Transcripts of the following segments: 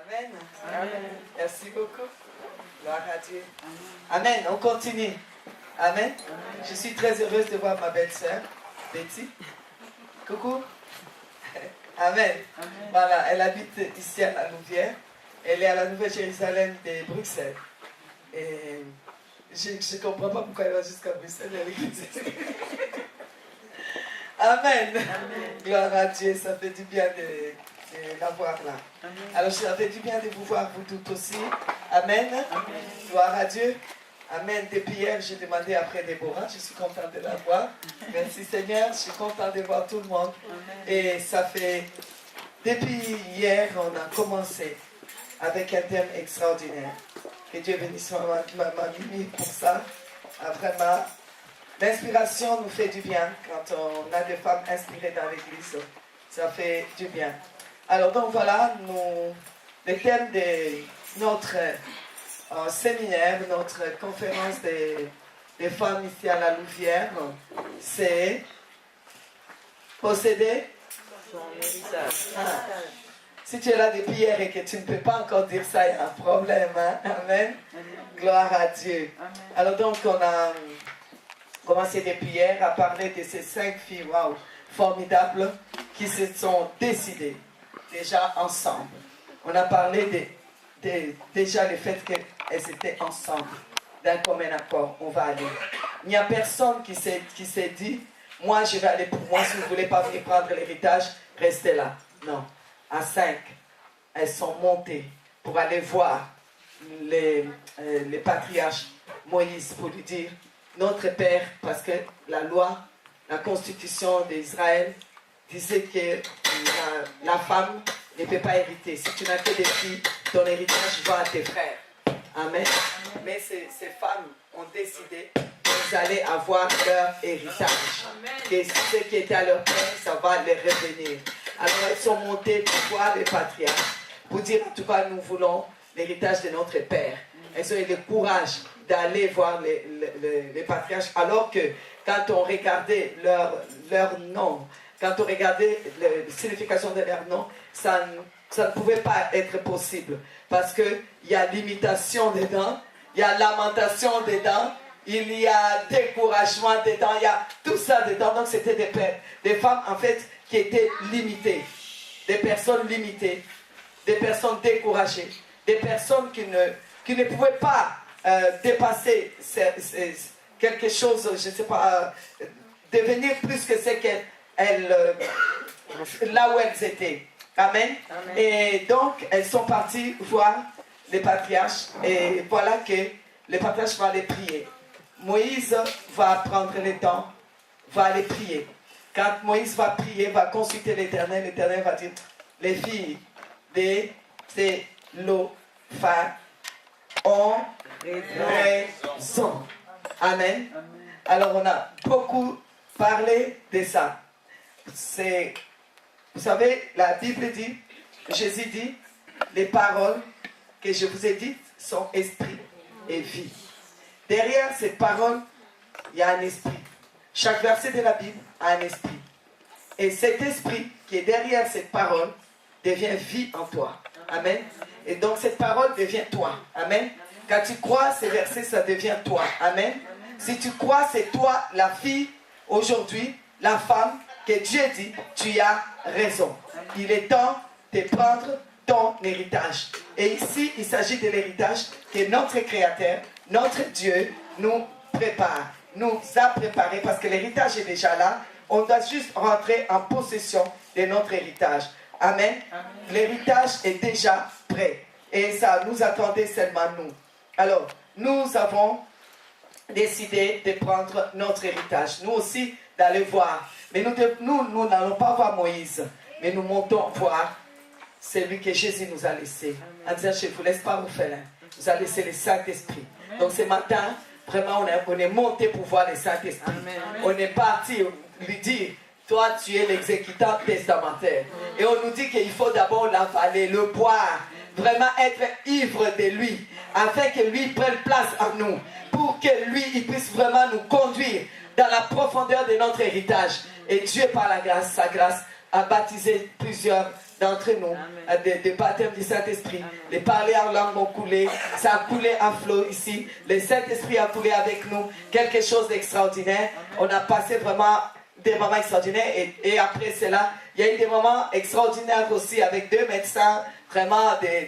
Amen. Amen. Merci beaucoup. Gloire à Dieu. Amen. On continue. Amen. Je suis très heureuse de voir ma belle-sœur, Betty. Coucou. Amen. Voilà, elle habite ici à la Louvière. Elle est à la Nouvelle-Jérusalem de Bruxelles. Et je ne comprends pas pourquoi elle va jusqu'à Bruxelles. Amen. Amen. Gloire à Dieu, ça fait du bien de la voir là. Amen. Alors, ça fait du bien de vous voir, vous toutes aussi. Amen. Amen. Gloire à Dieu. Amen. Depuis hier, j'ai demandé après Déborah. Je suis contente de la voir. Merci Seigneur. Je suis contente de voir tout le monde. Amen. Et ça fait, depuis hier, on a commencé avec un thème extraordinaire. Que Dieu bénisse ma Mimi pour ça. Vraiment, l'inspiration nous fait du bien quand on a des femmes inspirées dans l'église. Ça fait du bien. Alors donc voilà, le thème de notre séminaire, notre conférence des femmes ici à la Louvière, c'est posséder son héritage. Si tu es là depuis hier et que tu ne peux pas encore dire ça, il y a un problème. Hein? Amen. Gloire à Dieu. Amen. Alors donc on a commencé depuis hier à parler de ces 5 filles formidables qui se sont décidées déjà ensemble. On a parlé déjà du fait qu'elles étaient ensemble, d'un commun accord. On va aller. Il n'y a personne qui s'est dit, moi je vais aller pour moi, si vous ne voulez pas venir prendre l'héritage, restez là. Non. À 5, elles sont montées pour aller voir les patriarches Moïse pour lui dire, notre père, parce que la loi, la constitution d'Israël disait que la femme ne peut pas hériter. Si tu n'as que des filles, ton héritage va à tes frères. Amen. Mais ces femmes ont décidé qu'ils allaient avoir leur héritage. Que ce qui était à leur père, ça va les revenir. Alors elles sont montées pour voir les patriarches, pour dire en tout cas nous voulons l'héritage de notre père. Elles ont eu le courage d'aller voir les patriarches, alors que quand on regardait leur nom, quand on regardait la signification de leur nom, ça ne pouvait pas être possible. Parce qu'il y a l'imitation dedans, il y a lamentation dedans, il y a découragement dedans, il y a tout ça dedans. Donc c'était des femmes en fait qui étaient limitées, des personnes limitées, des personnes découragées, des personnes qui ne pouvaient pas dépasser quelque chose, je ne sais pas, devenir plus que ce qu'elles, là où elles étaient. Amen. Amen. Et donc, elles sont parties voir les patriarches, et voilà que les patriarches vont aller prier. Moïse va prendre le temps, va aller prier. Quand Moïse va prier, va consulter l'Éternel, l'Éternel va dire, les filles de Zélopha ont raison. Amen. Alors on a beaucoup parlé de ça. Vous savez, la Bible dit, Jésus dit, les paroles que je vous ai dites sont esprit et vie. Derrière ces paroles, il y a un esprit. Chaque verset de la Bible a un esprit. Et cet esprit qui est derrière cette parole devient vie en toi. Amen. Et donc cette parole devient toi. Amen. Quand tu crois ces versets, ça devient toi. Amen. Si tu crois, c'est toi la fille aujourd'hui, la femme que Dieu dit, tu as raison. Il est temps de prendre ton héritage. Et ici, il s'agit de l'héritage que notre Créateur, notre Dieu, nous prépare, nous a préparé, parce que l'héritage est déjà là. On doit juste rentrer en possession de notre héritage. Amen. L'héritage est déjà prêt. Et ça nous attendait seulement nous. Alors, nous avons décidé de prendre notre héritage. Nous aussi, d'aller voir. Mais nous n'allons pas voir Moïse. Mais nous montons voir celui que Jésus nous a laissé. En disant, je ne vous laisse pas orphelin. Nous a laissé le Saint-Esprit. Donc ce matin, vraiment, on est monté pour voir le Saint-Esprit. On est parti lui dire, toi tu es l'exécutant testamentaire. Et on nous dit qu'il faut d'abord l'avaler, le boire, vraiment être ivre de lui, afin que lui prenne place en nous, pour que lui, il puisse vraiment nous conduire dans la profondeur de notre héritage. Et Dieu, par la grâce, sa grâce, à baptiser plusieurs d'entre nous, des baptêmes du Saint-Esprit. Les parler en langue ont coulé, ça a coulé à flot ici. Le Saint-Esprit a coulé avec nous, quelque chose d'extraordinaire. On a passé vraiment des moments extraordinaires et après cela, il y a eu des moments extraordinaires aussi avec 2 médecins, vraiment des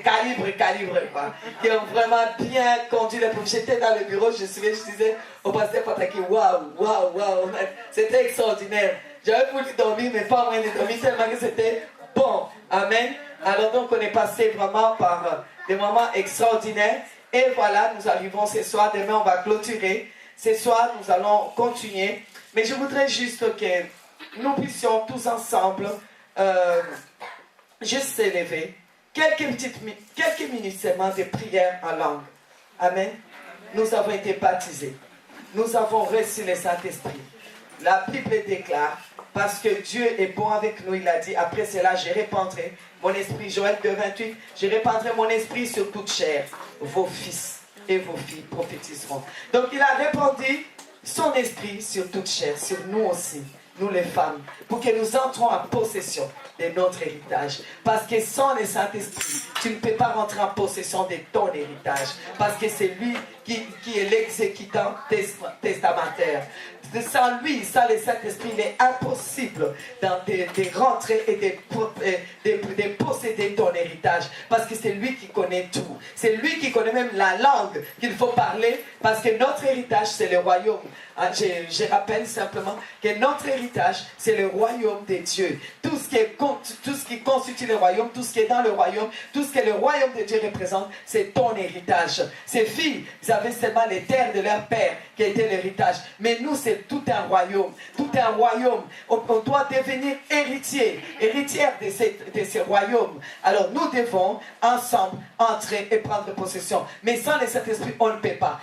calibres quoi, qui ont vraiment bien conduit le projet. J'étais dans le bureau, je disais au pasteur Pataki, waouh, c'était extraordinaire. J'avais voulu dormir, mais pas moyen de dormir, tellement que c'était bon. Amen. Alors donc, on est passé vraiment par des moments extraordinaires. Et voilà, nous arrivons ce soir. Demain, on va clôturer. Ce soir, nous allons continuer. Mais je voudrais juste que nous puissions tous ensemble juste s'élever. Quelques minutes seulement de prière en langue. Amen. Nous avons été baptisés. Nous avons reçu le Saint-Esprit. La Bible déclare, parce que Dieu est bon avec nous, il a dit, après cela, je répandrai mon esprit, Joël 2,28, je répandrai mon esprit sur toute chair. Vos fils et vos filles prophétiseront. Donc il a répandu son esprit sur toute chair, sur nous aussi, nous les femmes, pour que nous entrons en possession de notre héritage. Parce que sans le Saint-Esprit, tu ne peux pas rentrer en possession de ton héritage. Parce que c'est lui qui est l'exécutant testamentaire. Sans lui, sans le Saint-Esprit, il est impossible de rentrer et de posséder ton héritage. Parce que c'est lui qui connaît tout. C'est lui qui connaît même la langue qu'il faut parler. Parce que notre héritage, c'est le royaume. Je rappelle simplement que notre héritage, c'est le royaume de Dieu. Tout ce qui constitue le royaume, tout ce qui est dans le royaume, tout ce que le royaume de Dieu représente, c'est ton héritage. Ces filles, ils avaient seulement les terres de leur père qui étaient l'héritage. Mais nous, c'est tout un royaume. Tout un royaume. On doit devenir héritière de ce royaume. Alors nous devons ensemble entrer et prendre possession. Mais sans le Saint-Esprit, on ne peut pas.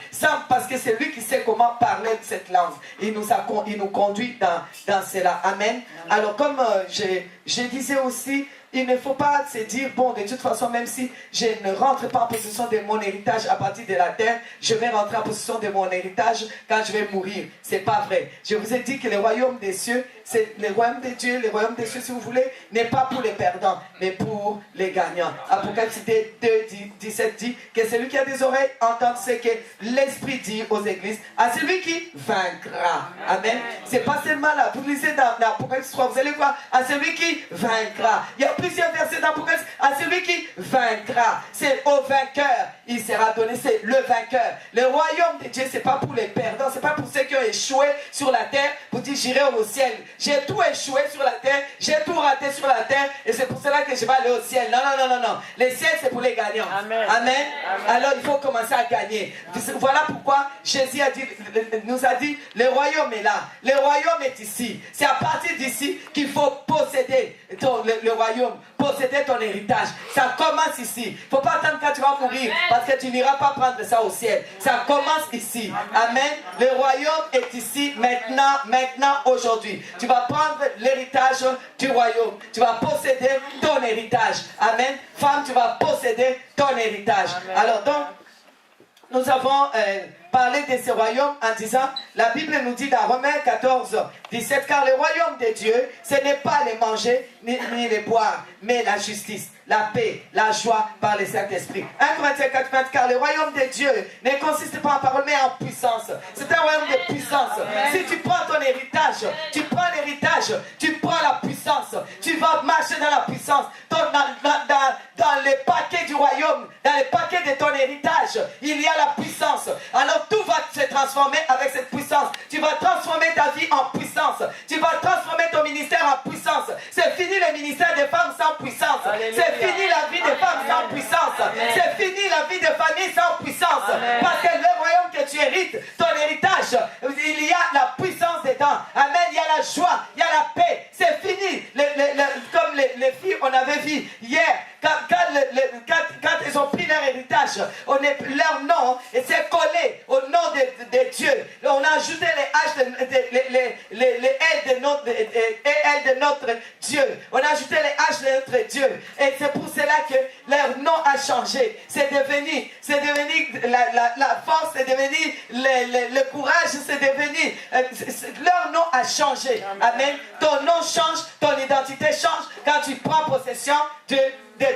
Parce que c'est lui qui sait comment parler cette langue. Il nous conduit dans cela. Amen. Alors comme je disais aussi, il ne faut pas se dire, bon, de toute façon, même si je ne rentre pas en possession de mon héritage à partir de la terre, je vais rentrer en possession de mon héritage quand je vais mourir. C'est pas vrai. Je vous ai dit que le royaume des cieux, c'est le royaume de Dieu, le royaume des cieux, si vous voulez, n'est pas pour les perdants, mais pour les gagnants. Apocalypse 2, 17 dit que celui qui a des oreilles entend ce que l'Esprit dit aux églises, à celui qui vaincra. Amen. C'est pas seulement là. Vous lisez dans Apocalypse 3, vous allez voir, à celui qui vaincra. Il y a plusieurs versets dans l'Apocalypse, à celui qui vaincra. C'est au vainqueur, il sera donné, c'est le vainqueur. Le royaume de Dieu, c'est pas pour les perdants, c'est pas pour ceux qui ont échoué sur la terre, pour dire j'irai au ciel. J'ai tout échoué sur la terre, j'ai tout raté sur la terre, et c'est pour cela que je vais aller au ciel. Non. Le ciel, c'est pour les gagnants. Amen. Alors, il faut commencer à gagner. Voilà pourquoi Jésus nous a dit, le royaume est là. Le royaume est ici. C'est à partir d'ici qu'il faut posséder le royaume, posséder ton héritage. Ça commence ici. Il ne faut pas attendre quand tu vas mourir, parce que tu n'iras pas prendre ça au ciel. Ça commence ici. Amen. Le royaume est ici, maintenant, aujourd'hui. Tu vas prendre l'héritage du royaume. Tu vas posséder ton héritage. Amen. Femme, tu vas posséder ton héritage. Amen. Alors donc, nous avons parlé de ce royaume en disant, la Bible nous dit dans Romains 14, 17, car le royaume de Dieu, ce n'est pas les manger ni les boire, mais la justice, la paix, la joie par le Saint-Esprit. 1 Corinthiens 4, 20, car le royaume de Dieu ne consiste pas en parole, mais en puissance. C'est un royaume de puissance. Si tu prends ton héritage, tu prends l'héritage, tu prends la puissance, tu vas marcher dans la puissance. Dans les paquets du royaume, dans les paquets de ton héritage, il y a la puissance. Alors tout va se transformer avec cette puissance. Tu vas transformer ta vie en puissance. Tu vas transformer ton ministère en puissance. C'est fini le ministère des femmes sans puissance. C'est fini la vie des femmes sans puissance. C'est fini la vie des familles sans puissance. Parce que le royaume que tu hérites, ton héritage, il y a la puissance dedans. Amen. Il y a la joie, il y a la paix. C'est fini. Comme les filles, on avait vu hier, Quand ils ont pris leur héritage, leur nom s'est collé au nom de Dieu. On a ajouté les L de notre Dieu. On a ajouté les H de notre Dieu. Et c'est pour cela que leur nom a changé. C'est devenu la force, c'est devenu le courage, c'est devenu... leur nom a changé. Amen. Ton nom change, ton identité change quand tu prends possession de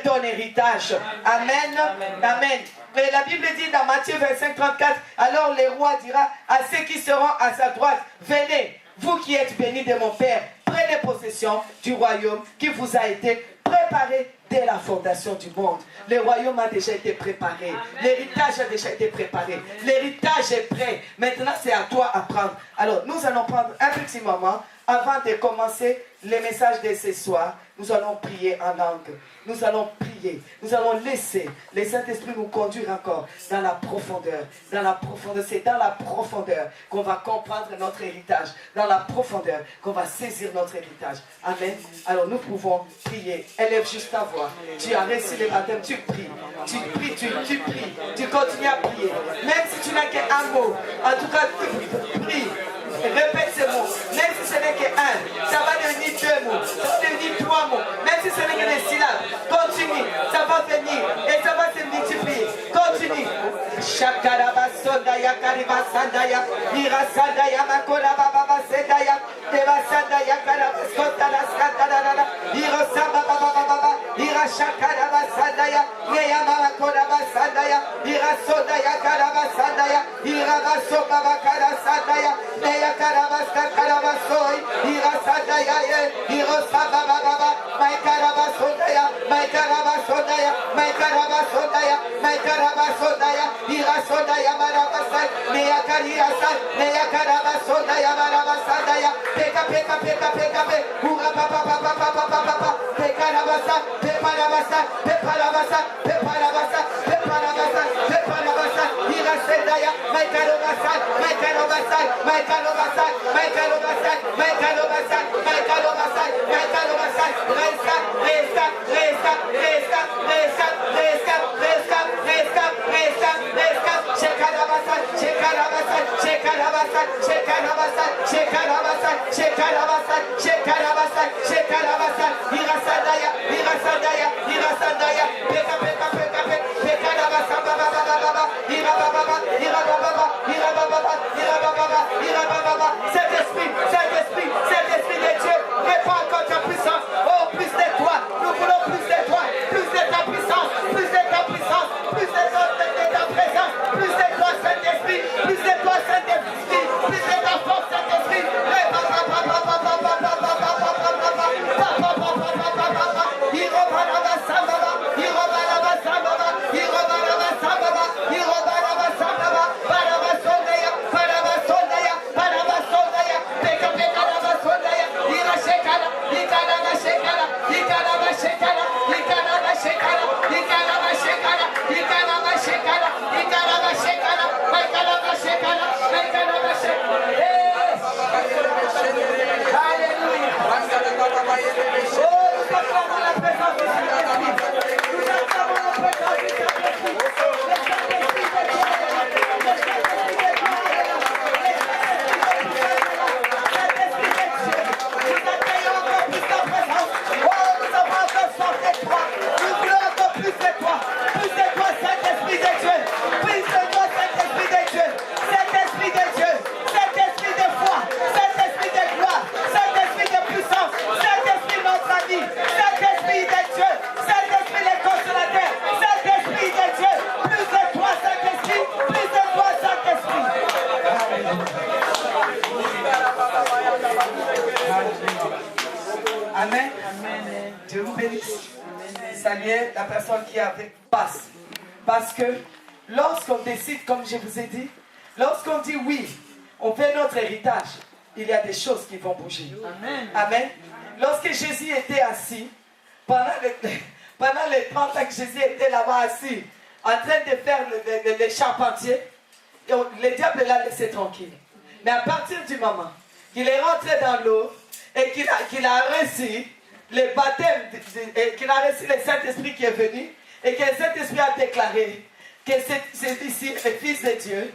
ton héritage. Amen. Amen. Et la Bible dit dans Matthieu 25, 34, alors le roi dira à ceux qui seront à sa droite, venez, vous qui êtes bénis de mon Père, prenez possession du royaume qui vous a été préparé dès la fondation du monde. Le royaume a déjà été préparé. L'héritage a déjà été préparé. L'héritage est prêt. Maintenant, c'est à toi à prendre. Alors, nous allons prendre un petit moment avant de commencer les messages de ce soir. Nous allons prier en langue. Nous allons prier. Nous allons laisser le Saint-Esprit nous conduire encore dans la profondeur. Dans la profondeur. C'est dans la profondeur qu'on va comprendre notre héritage. Dans la profondeur qu'on va saisir notre héritage. Amen. Alors nous pouvons prier. Élève juste ta voix. Tu as reçu le baptême. Tu pries. Tu pries. Tu pries. Tu continues à prier. Même si tu n'as qu'un mot. En tout cas, prie. Répète ces mots. Même si ce n'est qu'un, ça va devenir deux mots. Ça va devenir trois mots. Même si ce n'est que des syllabes. Continue. Ça va venir. Et ça va se multiplier. Continue. Shakaraba Sondaya Kariba Sandaya. Ira Sandaya Makola Baba Sendaya. Eva Sandaya Karaba Skotala Skandala. Ira Samba Baba. Ira Shakaraba Sandaya. Neya Makola Sandaya. Ira Sondaya Karaba Sandaya. Ira Baso Baba Kara Sandaya. Neya Karabasta Karabasoi. Ira Sandaya. Ira Samba Baba. My Karabasondaya. My Karabasondaya. My Karabasondaya. My Karabasondaya. Ira Sondaya Marabasai. Neya Kariyasa. Neya Karabasondaya Marabasandaya. Peka. Ura Papa. Pekarabasa. Peparabasa. Ira Sendaya. My Karabasa. Cet esprit de Dieu, répand encore ta puissance. Oh, plus de toi, nous voulons plus de toi, plus de ta puissance, plus de ta présence, plus de ta présence, plus de toi, Saint-Esprit, plus de toi, Saint-Esprit, plus de ta force, Saint-Esprit. Amen. Dieu vous bénisse. Saluez la personne qui est avec passe. Parce que lorsqu'on décide, comme je vous ai dit, lorsqu'on dit oui, on fait notre héritage, il y a des choses qui vont bouger. Amen. Amen. Lorsque Jésus était assis, pendant les 30 ans que Jésus était là-bas assis, en train de faire le charpentier, le diable l'a laissé tranquille. Mais à partir du moment qu'il est rentré dans l'eau et qu'il a reçu le baptême, qu'il a reçu le Saint-Esprit qui est venu, et que le Saint-Esprit a déclaré que c'est ici le Fils de Dieu.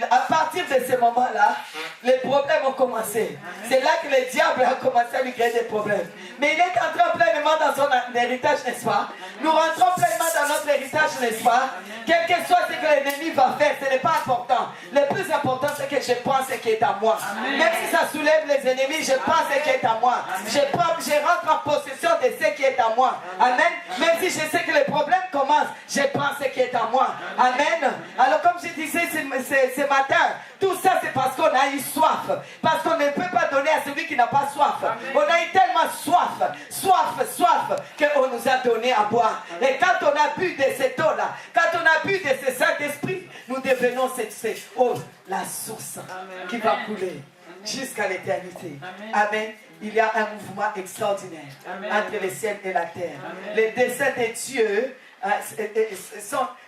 À partir de ce moment-là, les problèmes ont commencé. C'est là que le diable a commencé à lui créer des problèmes. Mais il est entré pleinement dans son héritage, n'est-ce pas? Nous rentrons pleinement dans notre héritage, n'est-ce pas? Quel que soit ce que l'ennemi va faire, ce n'est pas important. Le plus important, c'est que je pense ce qui est à moi. Amen. Même si ça soulève les ennemis, je pense ce qui est à moi. Je rentre en possession de ce qui est à moi. Amen. Même si je sais que les problèmes commencent, je pense ce qui est à moi. Amen. Alors comme je disais ce matin, tout ça c'est parce qu'on a eu soif. Parce qu'on ne peut pas donner à celui qui n'a pas soif. Amen. On a eu tellement soif, qu'on nous a donné à boire. Amen. Et quand on a bu de cette eau-là, quand on a bu de ce Saint-Esprit, nous devenons cette eau, la source. Amen. Qui va couler jusqu'à l'éternité. Amen. Il y a un mouvement extraordinaire. Amen. Entre le ciel et la terre. Amen. Les desseins de Dieu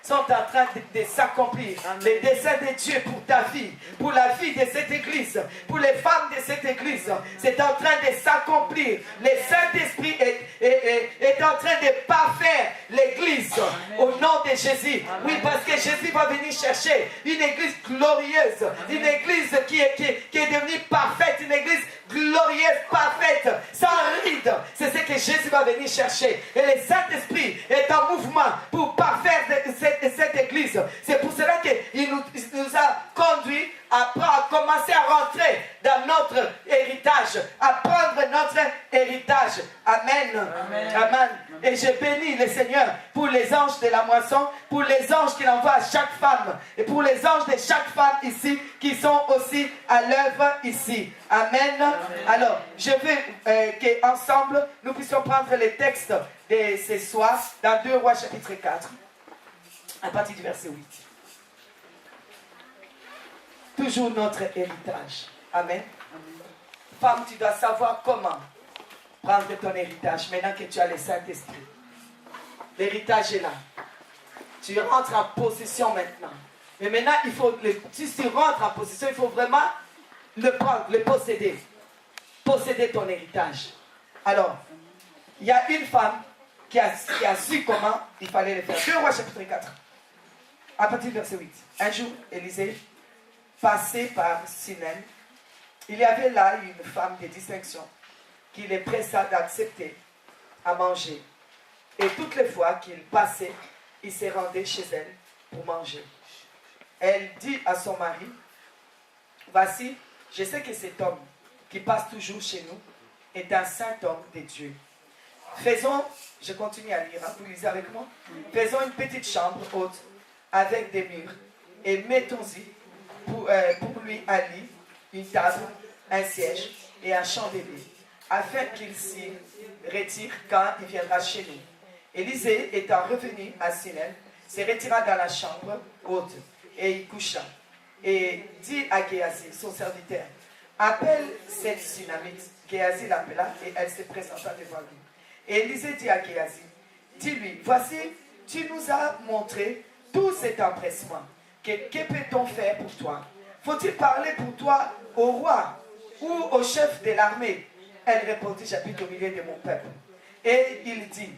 sont en train de s'accomplir. Les desseins de Dieu pour ta vie, pour la vie de cette église, pour les femmes de cette église, c'est en train de s'accomplir. Le Saint-Esprit est en train de parfaire l'église au nom de Jésus. Amen. Oui, parce que Jésus va venir chercher une église glorieuse, amen, une église qui est devenue parfaite, une église glorieuse, parfaite, sans ride. C'est ce que Jésus va venir chercher. Et le Saint-Esprit est en mouvement pour parfaire cette église. C'est pour cela qu'il nous a conduit à commencer à rentrer dans notre héritage, à prendre notre héritage. Amen. Amen. Amen. Et je bénis le Seigneur pour les anges de la moisson, pour les anges qu'il envoie à chaque femme, et pour les anges de chaque femme ici, qui sont aussi à l'œuvre ici. Amen. Amen. Alors, je veux qu'ensemble, nous puissions prendre les textes de ce soir, dans 2 Rois chapitre 4, à partir du verset 8. Toujours notre héritage. Amen. Amen. Femme, tu dois savoir comment prendre ton héritage maintenant que tu as le Saint-Esprit. L'héritage est là. Tu rentres en possession maintenant. Mais maintenant, si tu rentres en possession, il faut vraiment le prendre, le posséder. Posséder ton héritage. Alors, il y a une femme qui a su comment il fallait le faire. 2 Rois chapitre 4. À partir du verset 8. Un jour, Élisée passé par Sinem, il y avait là une femme de distinction qui les pressa d'accepter à manger. Et toutes les fois qu'il passait, il se rendait chez elle pour manger. Elle dit à son mari, voici, je sais que cet homme qui passe toujours chez nous est un saint homme de Dieu. Faisons, je continue à lire, vous lisez avec moi. Faisons une petite chambre haute avec des murs et mettons-y pour lui un lit, une table, un siège et un chandelier, afin qu'il s'y retire quand il viendra chez nous. Élisée, étant revenu à Sinem, se retira dans la chambre haute et y coucha. Et dit à Géasi, son serviteur, appelle cette Sunamite. Géasi l'appela et elle se présenta devant lui. Et Élisée dit à Géasi, dis-lui, voici, tu nous as montré tout cet empressement. Que peut-on faire pour toi? Faut-il parler pour toi au roi ou au chef de l'armée? Elle répondit, j'habite au milieu de mon peuple. Et il dit,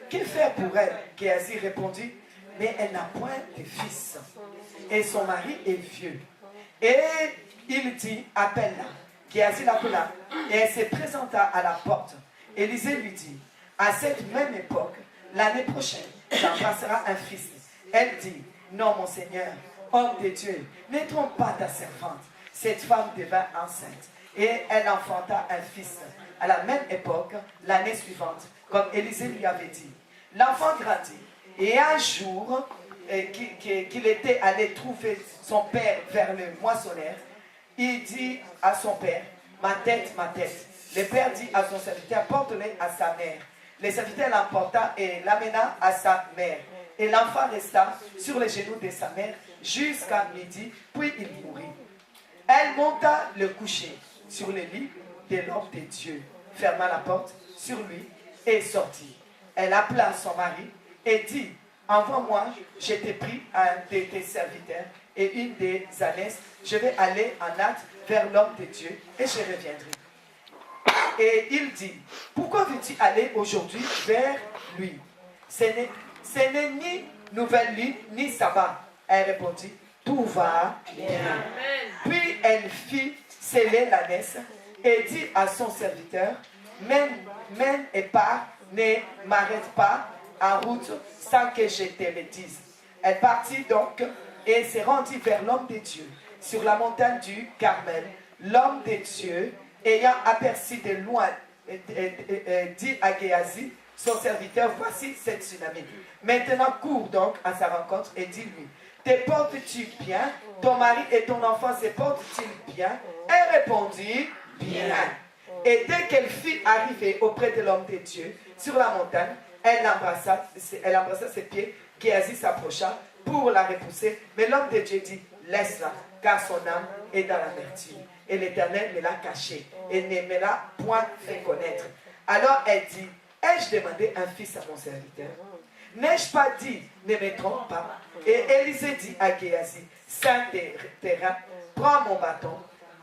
que faire pour elle? Géasi répondit, mais elle n'a point de fils. Et son mari est vieux. Et il dit, appelle-la. Géasi l'appela. Et elle se présenta à la porte. Élisée lui dit, à cette même époque, l'année prochaine, j'embrasserai un fils. Elle dit, non mon Seigneur, homme de Dieu, ne trompe pas ta servante. Cette femme devint enceinte et elle enfanta un fils. À la même époque, l'année suivante, comme Élisée lui avait dit. L'enfant grandit et un jour qu'il était allé trouver son père vers le moissonneur, il dit à son père, ma tête, ma tête. Le père dit à son serviteur, porte-le à sa mère. Le serviteur l'emporta et l'amena à sa mère. Et l'enfant resta sur les genoux de sa mère jusqu'à midi, puis il mourut. Elle monta le coucher sur le lit de l'homme de Dieu, ferma la porte sur lui et sortit. Elle appela son mari et dit, envoie-moi, je t'ai pris un de tes serviteurs et une des ânesses, je vais aller en hâte vers l'homme de Dieu et je reviendrai. Et il dit, pourquoi veux-tu aller aujourd'hui vers lui? Ce n'est ni nouvelle lune, ni sabbat. Elle répondit, tout va bien. Puis elle fit sceller l'ânesse et dit à son serviteur, mène et pars, ne m'arrête pas en route sans que je te le dise. Elle partit donc et se rendit vers l'homme de Dieu sur la montagne du Carmel. L'homme de Dieu, ayant aperçu de loin, dit à Géasi, son serviteur, voici cette tsunami. Maintenant cours donc à sa rencontre et dis-lui, te portes-tu bien? Ton mari et ton enfant se portent-ils bien? Elle répondit, bien. Et dès qu'elle fut arrivée auprès de l'homme de Dieu sur la montagne, elle embrassa ses pieds. Géasi s'approcha pour la repousser, mais l'homme de Dieu dit, laisse-la, car son âme est dans l'amertume. Et l'Éternel me l'a cachée et ne me l'a point fait connaître. Alors elle dit, ai-je demandé un fils à mon serviteur? N'ai-je pas dit, ne me trompe pas? Et Élisée dit à Géasi, Saint-Terrain, prends mon bâton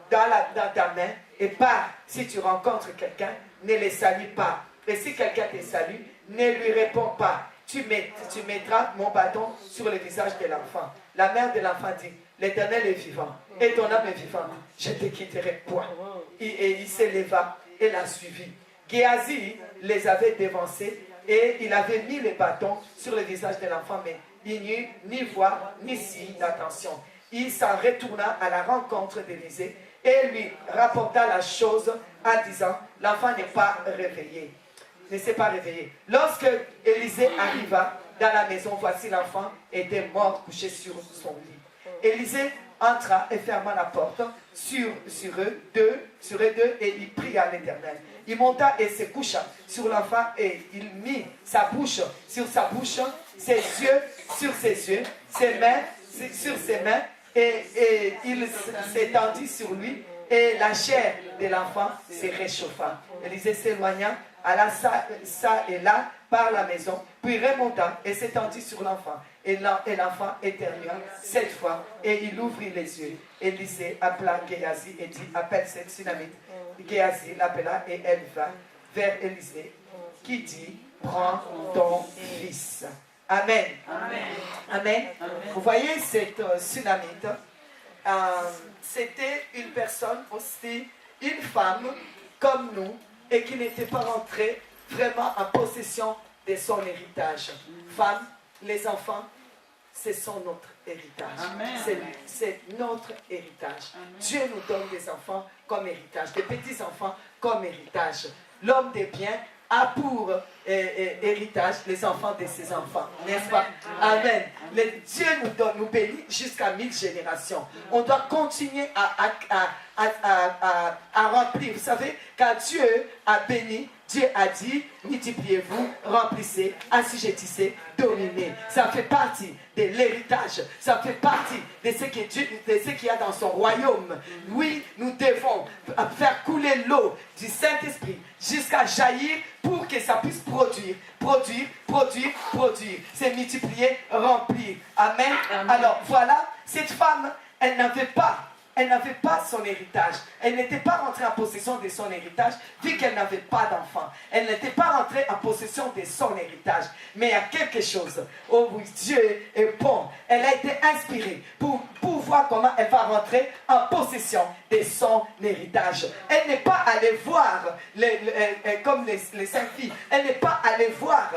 dans ta main et pars. Si tu rencontres quelqu'un, ne le salue pas. Et si quelqu'un te salue, ne lui réponds pas. Tu mettras mon bâton sur le visage de l'enfant. La mère de l'enfant dit, l'Éternel est vivant et ton âme est vivante. Je ne te quitterai point. Et il s'éleva et la suivit. Géasi les avait dévancés et il avait mis les bâtons sur le visage de l'enfant, mais il n'y eut ni voix ni signe d'attention. Il s'en retourna à la rencontre d'Élisée et lui rapporta la chose en disant, l'enfant n'est pas réveillé. Ne s'est pas réveillé. Lorsque Élisée arriva dans la maison, voici l'enfant était mort couché sur son lit. Élisée entra et ferma la porte sur eux deux et il pria l'Éternel. Il monta et se coucha sur l'enfant et il mit sa bouche sur sa bouche, ses yeux sur ses yeux, ses mains sur ses mains et il s'étendit sur lui et la chair de l'enfant se réchauffa. Élisée s'éloigna, alla ça et là par la maison, puis remonta et s'étendit sur l'enfant. Et l'enfant éternua 7 fois et il ouvrit les yeux. Élisée appela Géasi et dit, appelle cette Sunamite. Géasi l'appela et elle va vers Élisée qui dit, prends ton fils. Amen. Amen. Amen. Amen. Vous voyez cette Sunamite, c'était une personne aussi, une femme comme nous et qui n'était pas rentrée vraiment en possession de son héritage. Femme, les enfants, ce sont notre héritage. C'est notre héritage. Amen. Dieu nous donne des enfants comme héritage, des petits-enfants comme héritage. L'homme des biens a pour héritage les enfants de ses enfants, n'est-ce pas? Amen. Dieu nous donne, nous bénit jusqu'à 1000 générations. On doit continuer à remplir. Vous savez, quand Dieu a béni, Dieu a dit, multipliez-vous, remplissez, assujettissez, dominez. Ça fait partie de l'héritage. Ça fait partie de ce qu'il y a dans son royaume. Oui, nous devons faire couler l'eau du Saint-Esprit jusqu'à jaillir pour que ça puisse produire. C'est multiplier, remplir. Amen. Amen. Alors voilà, cette femme, elle n'avait pas son héritage. Elle n'était pas rentrée en possession de son héritage, vu qu'elle n'avait pas d'enfant. Elle n'était pas rentrée en possession de son héritage. Mais il y a quelque chose. Oh oui, Dieu est bon. Elle a été inspirée pour voir comment elle va rentrer en possession de son héritage. Elle n'est pas allée voir, comme les 5 filles, elle n'est pas allée voir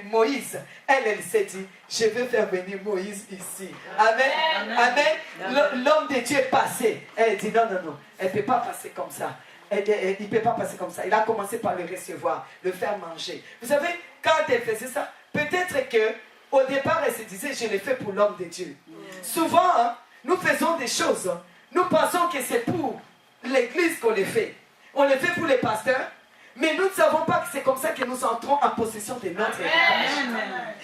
Moïse. Elle s'est dit, je vais faire venir Moïse ici. Amen. Amen. L'homme de Dieu est passé. Elle dit, non, elle ne peut pas passer comme ça. Il ne peut pas passer comme ça. Il a commencé par le recevoir, le faire manger. Vous savez, quand elle faisait ça, peut-être qu'au départ, elle se disait, je l'ai fait pour l'homme de Dieu. Souvent, nous faisons des choses. Nous pensons que c'est pour l'église qu'on les fait. On les fait pour les pasteurs. Mais nous ne savons pas que c'est comme ça que nous entrons en possession de notre héritage.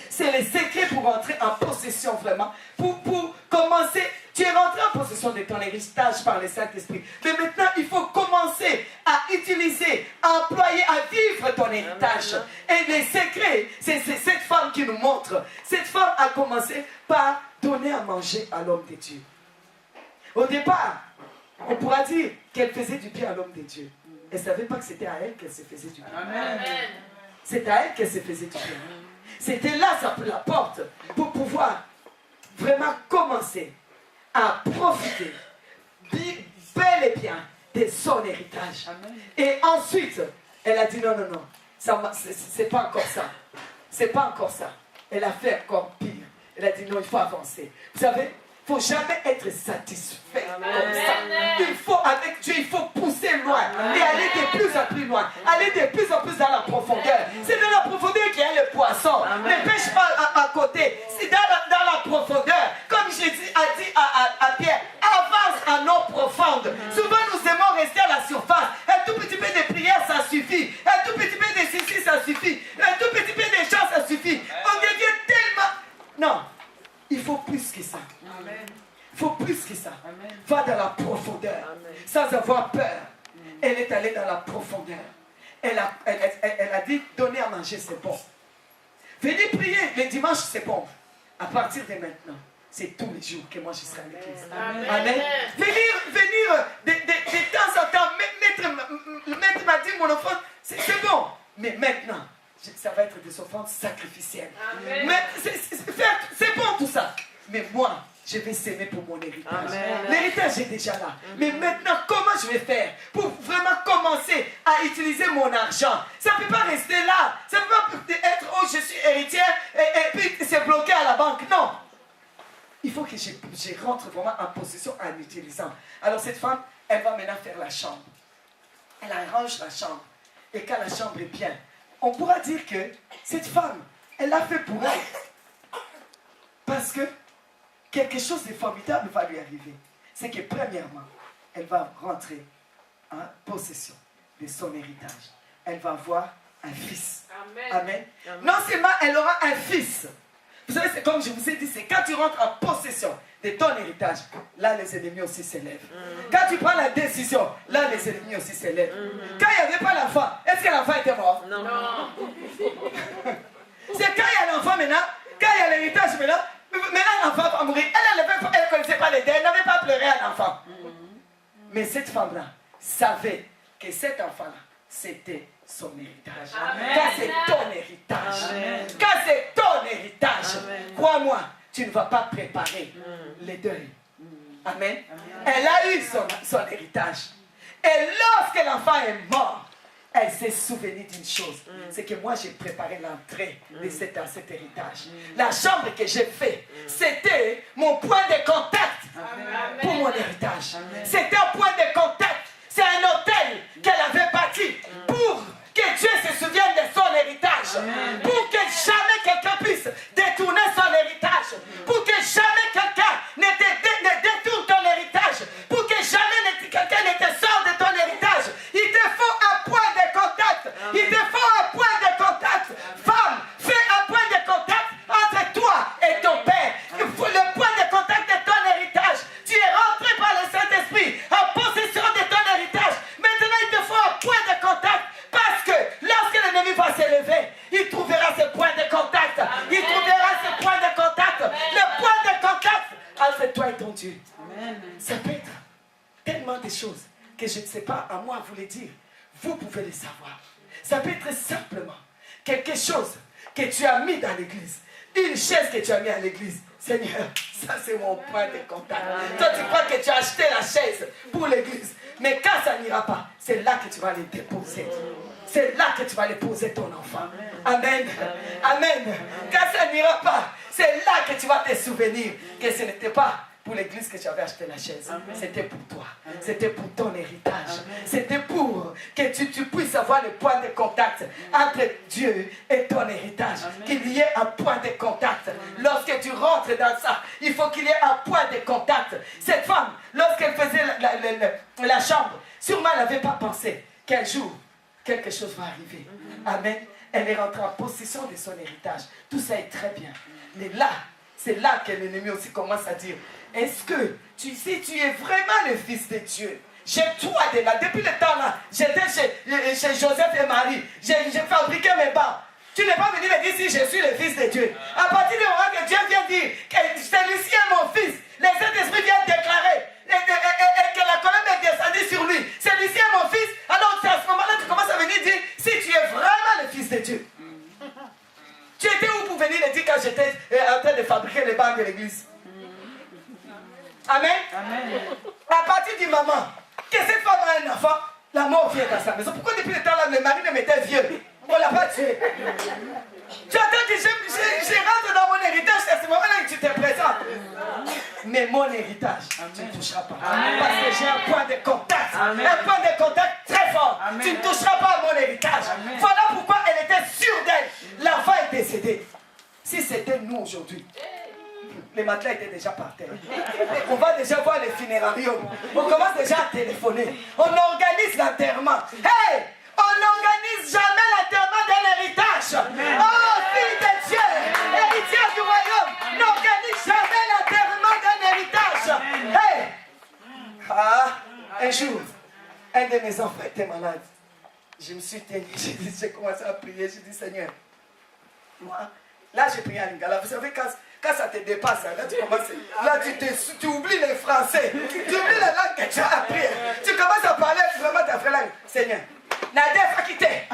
C'est le secret pour entrer en possession vraiment. Pour commencer, tu es rentré en possession de ton héritage par le Saint-Esprit. Mais maintenant, il faut commencer à utiliser, à employer, à vivre ton héritage. Et le secret, c'est cette femme qui nous montre. Cette femme a commencé par donner à manger à l'homme de Dieu. Au départ, on pourra dire qu'elle faisait du bien à l'homme de Dieu. Elle ne savait pas que c'était à elle qu'elle se faisait du bien. Amen. C'est à elle qu'elle se faisait du bien. C'était là la porte pour pouvoir vraiment commencer à profiter bel et bien de son héritage. Amen. Et ensuite, elle a dit non, non, non, c'est pas encore ça. C'est pas encore ça. Elle a fait encore pire. Elle a dit non, il faut avancer. Vous savez, il ne faut jamais être satisfait comme ça. Il faut, avec Dieu, il faut pousser loin et aller de plus en plus loin. Aller de plus en plus dans la profondeur. C'est dans la profondeur qu'il y a le poisson. Ne pêche pas à côté. C'est dans la profondeur. Comme Jésus a dit à Pierre, avance en eau profonde. Souvent, nous aimons rester à la surface. Un tout petit peu de prière, ça suffit. Un tout petit peu de ceci, ça suffit. Un tout petit peu de choses, ça suffit. On devient tellement... Non. Il faut plus que ça. Amen. Il faut plus que ça. Amen. Va dans la profondeur. Amen. Sans avoir peur. Elle est allée dans la profondeur. Elle a dit, donner à manger, c'est bon. Venez prier les dimanches, c'est bon. À partir de maintenant, c'est tous les jours que moi je serai à l'église. Amen. Amen. Venir de temps en temps, le maître m'a dit, mon enfant, c'est bon. Mais maintenant, ça va être des offrandes sacrificielles. Amen. Mais c'est bon tout ça. Mais moi, je vais s'aimer pour mon héritage. L'héritage est déjà là. Mais maintenant, comment je vais faire pour vraiment commencer à utiliser mon argent? Ça ne peut pas rester là. Ça ne peut pas être, oh, je suis héritière et puis c'est bloqué à la banque. Non. Il faut que je rentre vraiment en possession en utilisant. Alors cette femme, elle va maintenant faire la chambre. Elle arrange la chambre. Et quand la chambre est bien, on pourra dire que cette femme, elle l'a fait pour elle. Parce que quelque chose de formidable va lui arriver. C'est que premièrement, elle va rentrer en possession de son héritage. Elle va avoir un fils. Amen. Amen. Amen. Non seulement elle aura un fils. Vous savez, c'est comme je vous ai dit, c'est quand tu rentres en possession de ton héritage, là les ennemis aussi s'élèvent. Quand tu prends la décision, là les ennemis aussi s'élèvent. Quand il n'y avait pas l'enfant, est-ce que l'enfant était mort? Non. C'est quand il y a l'enfant maintenant, quand il y a l'héritage maintenant l'enfant va mourir. Elle ne connaissait pas les dents, elle n'avait pas pleuré un enfant. Mais cette femme-là savait que cet enfant-là, c'était son héritage. Amen. Quand c'est ton héritage, amen. Quand c'est ton héritage, crois-moi, tu ne vas pas préparer les deuils. Amen. Amen. Elle a eu son héritage. Et lorsque l'enfant est mort, elle s'est souvenue d'une chose. C'est que moi, j'ai préparé l'entrée de cet héritage. La chambre que j'ai faite, c'était mon point de contact pour mon héritage. C'était un point de contact. C'est un hôtel qu'elle avait bâti pour que Dieu se souvienne de son héritage. Pour que jamais quelqu'un puisse détourner son héritage. Pour que jamais quelqu'un ne détourne ton héritage. Pour que jamais quelqu'un ne te sorte de ton héritage. Il te faut un point de contact. Il te faut un point de contact. Femme, fais un point de contact entre toi et ton père. Le point de contact de ton héritage. Tu es rentré par le Saint-Esprit en possession de ton héritage. Maintenant, il te faut un point de contact. Parce que lorsque l'ennemi va s'élever, il trouvera ce point de contact. Amen. Il trouvera ce point de contact. Amen. Le point de contact entre toi et ton Dieu. Amen. Ça peut être tellement de choses que je ne sais pas à moi vous les dire. Vous pouvez les savoir. Ça peut être simplement quelque chose que tu as mis dans l'église. Une chaise que tu as mis à l'église. Seigneur, ça c'est mon point de contact. Amen. Toi tu crois que tu as acheté la chaise pour l'église. Mais quand ça n'ira pas, c'est là que tu vas les déposer. C'est là que tu vas les poser ton enfant. Amen. Amen. Quand ça n'ira pas, c'est là que tu vas te souvenir que ce n'était pas pour l'église que tu avais acheté la chaise. C'était pour toi. C'était pour ton héritage. C'était pour que tu puisses avoir le point de contact entre Dieu et ton héritage. Qu'il y ait un point de contact. Lorsque tu rentres dans ça, il faut qu'il y ait un point de contact. Cette femme, lorsqu'elle faisait la chambre, sûrement elle n'avait pas pensé qu'un jour, quelque chose va arriver. Amen. Elle est rentrée en possession de son héritage. Tout ça est très bien. Mais là, c'est là que l'ennemi aussi commence à dire, est-ce que si tu es vraiment le fils de Dieu, j'ai toi de là, depuis le temps là, j'étais chez Joseph et Marie, j'ai fabriqué mes bancs. Tu n'es pas venu me dire si je suis le fils de Dieu. À partir du moment que Dieu vient dire que celui-ci est mon fils, le Saint-Esprit vient déclarer et que la colonne est descendue sur lui. Celui-ci est mon fils, alors c'est à ce venir le dire quand j'étais en train de fabriquer les bancs de l'église. Amen. Amen. À partir du moment que cette femme a un enfant, la mort vient dans sa maison. Pourquoi depuis le temps là, le mari ne m'était vieux? On ne l'a pas tué. Tu attends que je rentre dans mon héritage, c'est à ce moment-là que tu te présentes. Mais mon héritage, tu ne toucheras pas. Amen. Parce que j'ai un point de contact. Amen. Un point de contact très fort. Amen. Tu ne toucheras pas à mon héritage. Amen. Voilà pourquoi elle était sûre d'elle. L'enfant est décédé. Si c'était nous aujourd'hui, les matelas étaient déjà par terre. On va déjà voir les funérailles. On commence déjà à téléphoner. On organise l'enterrement. Hey! On n'organise jamais l'enterrement d'un héritage. Oh, fille de Dieu, héritière du royaume, n'organise jamais l'enterrement d'un héritage. Hey! Ah, un jour, un de mes enfants était malade. Je me suis tenu, j'ai commencé à prier. J'ai dit, Seigneur, moi, là j'ai prié en lingala. Vous savez, quand ça te dépasse, là tu commences, là tu oublies le français, tu oublies la langue que tu as appris. Tu commences à parler vraiment ta vraie langue. Seigneur, Nadef a quitté.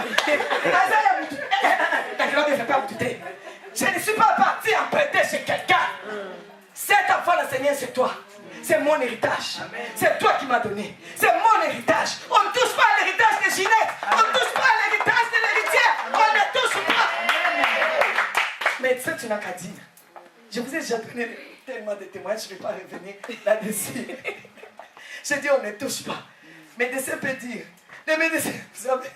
Je ne suis pas parti emprunter chez quelqu'un. Cet enfant-là, Seigneur, c'est toi. C'est mon héritage. C'est toi qui m'as donné. C'est mon héritage. On ne touche pas à l'héritage de Ginette. On ne touche pas à l'héritage de l'héritière. On ne touche pas. Mais ça, tu n'as qu'à dire. Je vous ai déjà donné tellement de témoignages, je ne vais pas revenir là-dessus. J'ai dit, on ne touche pas. Mais de ce peut dire. Les médecins, vous savez,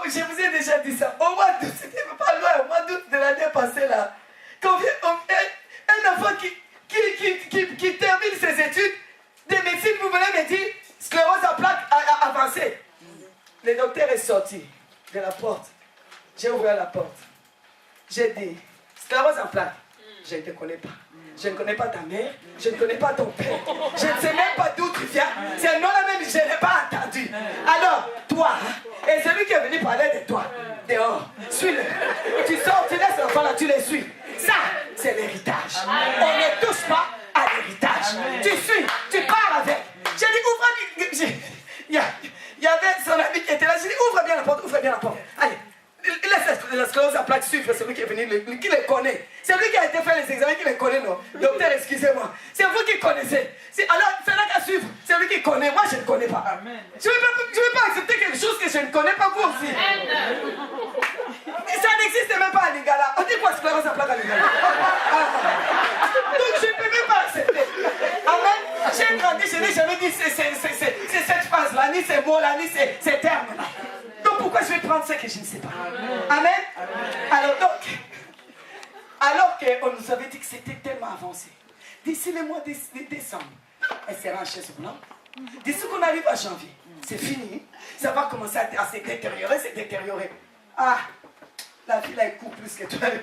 je vous ai déjà dit ça. Au mois d'août, c'était pas loin, au mois d'août de l'année passée là. Un enfant qui termine ses études de médecine, vous venez me dire, sclérose à plaque avancée. Le docteur est sorti de la porte. J'ai ouvert la porte. J'ai dit, sclérose en plaque. Je ne te connais pas. Je ne connais pas ta mère, je ne connais pas ton père. Je ne sais même pas d'où tu viens. C'est non-là même, je n'ai pas entendu. Alors, toi, et celui qui est venu parler de toi, dehors, suis-le. Tu sors, tu laisses l'enfant là, tu les suis. Ça, c'est l'héritage. On ne touche pas à l'héritage. Tu suis, tu pars avec. J'ai dit, ouvre. Il y avait son ami qui était là. J'ai dit, ouvre bien la porte, ouvre bien la porte. Allez. Laisse la sclérose à plaque suivre celui qui est venu, qui les connaît. C'est lui qui a été faire les examens, qui les connaît, non? Docteur, excusez-moi. C'est vous qui connaissez. Alors, c'est là qu'à suivre. C'est lui qui connaît. Moi, je ne connais pas. Amen. Je ne vais pas accepter quelque chose que je ne connais pas, vous aussi. Ça n'existe même pas à Lingala. On dit quoi, sclérose à plaque à Lingala? Donc, je ne peux même pas accepter. Amen. J'ai grandi, je n'ai jamais dit c'est cette phrase-là, ni ces mots-là, ni ces termes-là. Donc pourquoi je vais prendre ce que je ne sais pas? Amen. Amen. Alors qu'on nous avait dit que c'était tellement avancé. D'ici le mois de décembre, elle sera en chaise blanche. D'ici qu'on arrive à janvier, c'est fini. Ça va commencer à se détériorer, Ah, la fille là, elle court plus que toi. Amen.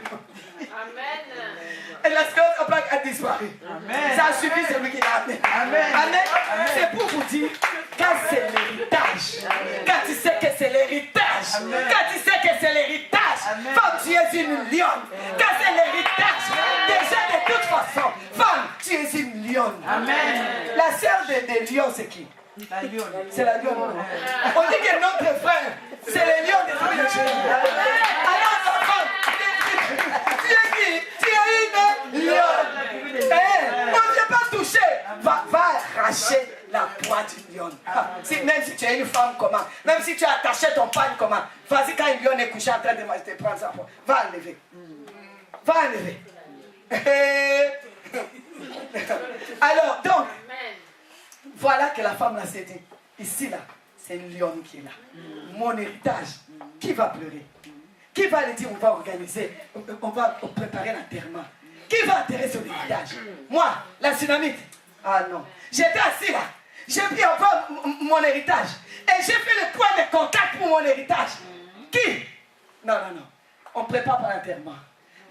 Et la sclérose en plaque a disparu. Amen. Ça a suffi celui qui l'a amené. Amen. Amen. C'est pour vous dire, quand c'est l'héritage, quand tu sais que c'est l'héritage, quand tu sais que c'est l'héritage, femme, tu es une lionne. Quand c'est l'héritage, déjà de toute façon, femme, tu es une lionne. Amen. La sœur des lions, c'est qui? La lionne. C'est la lionne. On dit que notre frère, c'est le lion des familles de Jésus. Alors, tu es qui? Tu es une lionne. On ne vient pas toucher. Va arracher la poids d'une lionne. Même si tu es une femme, comment? Même si tu as attaché ton pagne, comment? Vas-y, quand une lionne est couchée en train de prendre sa poids, va enlever. Va enlever. Alors, donc, voilà que la femme là s'est dit. Ici, là, c'est une lionne qui est là. Mon héritage, qui va pleurer? Qui va aller dire, on va organiser, on va préparer l'enterrement? Qui va enterrer son héritage? Moi, la tsunamite. Ah non. J'étais assis là. J'ai pris encore mon héritage. Et j'ai fait le point de contact pour mon héritage. Qui? Non. On ne prépare pas l'enterrement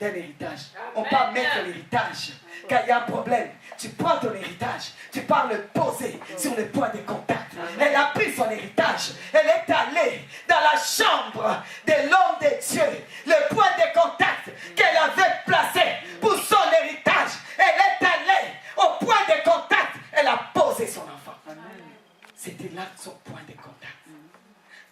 d'un héritage. On part mettre l'héritage. Quand il y a un problème, tu prends ton héritage, tu pars le poser sur le point de contact. Elle a pris son héritage. Elle est allée dans la chambre de l'homme de Dieu. Le point de contact qu'elle avait placé pour son héritage. Elle est allée au point de contact. Elle a posé son enfant. C'était là son point de contact.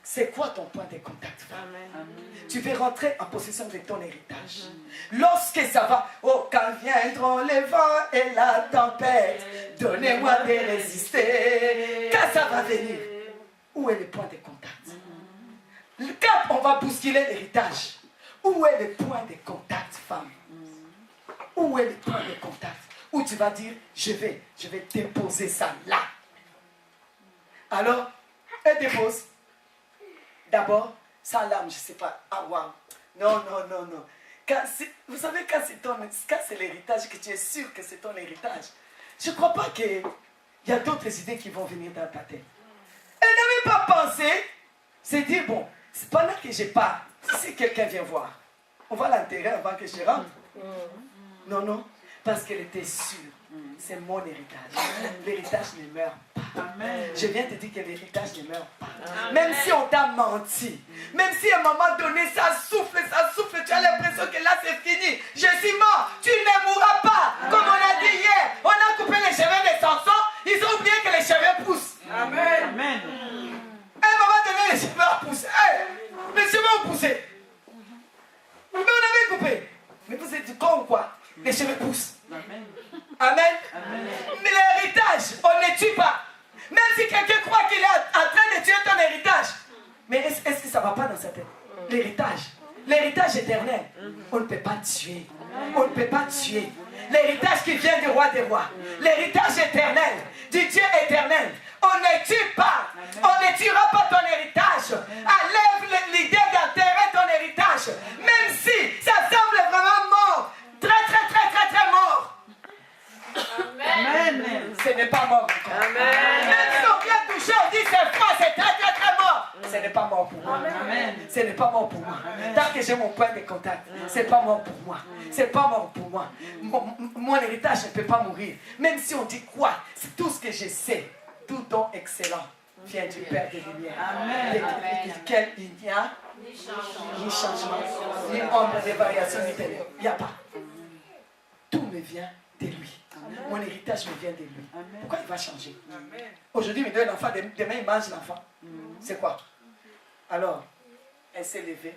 C'est quoi ton point de contact? Amen. Tu veux rentrer en possession de ton héritage. Lorsque ça va, oh, quand viendront les vents et la tempête, donnez-moi de résister. Quand ça va venir, où est le point de contact? Quand on va bousculer l'héritage, où est le point de contact, femme? Où est le point de contact? Où tu vas dire, je vais déposer ça là. Alors, elle dépose. D'abord, sans larmes, je ne sais pas. Ah, waouh. Non. Vous savez, quand c'est l'héritage, que tu es sûr que c'est ton héritage, je ne crois pas qu'il y a d'autres idées qui vont venir dans ta tête. Elle n'avait pas pensé, c'est dire, bon, c'est pendant que je pars, si quelqu'un vient voir, on va l'enterrer avant que je rentre. Non, parce qu'elle était sûre. C'est mon héritage. L'héritage ne meurt pas. Amen. Je viens te dire que l'héritage ne meurt pas. Amen. Même si on t'a menti, même si à un moment donné ça souffle, tu as l'impression que là c'est fini. Je suis mort, tu ne mourras pas. Amen. Comme on a dit hier, on a coupé les cheveux de Samson, ils ont oublié que les cheveux poussent. Amen. Amen. À un moment donné, les cheveux ont poussé. Hey, les cheveux ont poussé. Mais on avait coupé. Mais vous êtes du con ou quoi? Les cheveux poussent. Amen. Amen. Amen. Mais l'héritage, on ne tue pas. Même si quelqu'un croit qu'il est en train de tuer ton héritage. Mais est-ce que ça ne va pas dans sa tête? L'héritage éternel, on ne peut pas tuer. On ne peut pas tuer. L'héritage qui vient du roi des rois. L'héritage éternel, du Dieu éternel. On ne tue pas. On ne tuera pas ton héritage. Enlève l'idée d'enterrer ton héritage. Même si ça semble vraiment mort. Très mort. Amen. Ce n'est pas mort. Amen. Même si on vient toucher, on dit c'est froid, c'est très mort. Ce n'est pas mort pour moi. Amen. Ce n'est pas mort pour moi. Tant que j'ai mon point de contact, ce n'est pas mort pour moi. C'est pas mort pour moi. Mon héritage ne peut pas mourir. Même si on dit quoi, c'est tout ce que je sais. Tout don excellent vient du Père des Lumières. Amen. Lequel il n'y a ni changement, ni ombre de variation, ni ténèbres. Il n'y a pas. Tout me vient de lui. Amen. Mon héritage me vient de lui. Amen. Pourquoi il va changer? Aujourd'hui, il me donne l'enfant, demain il mange l'enfant. C'est quoi? Alors, elle s'est levée,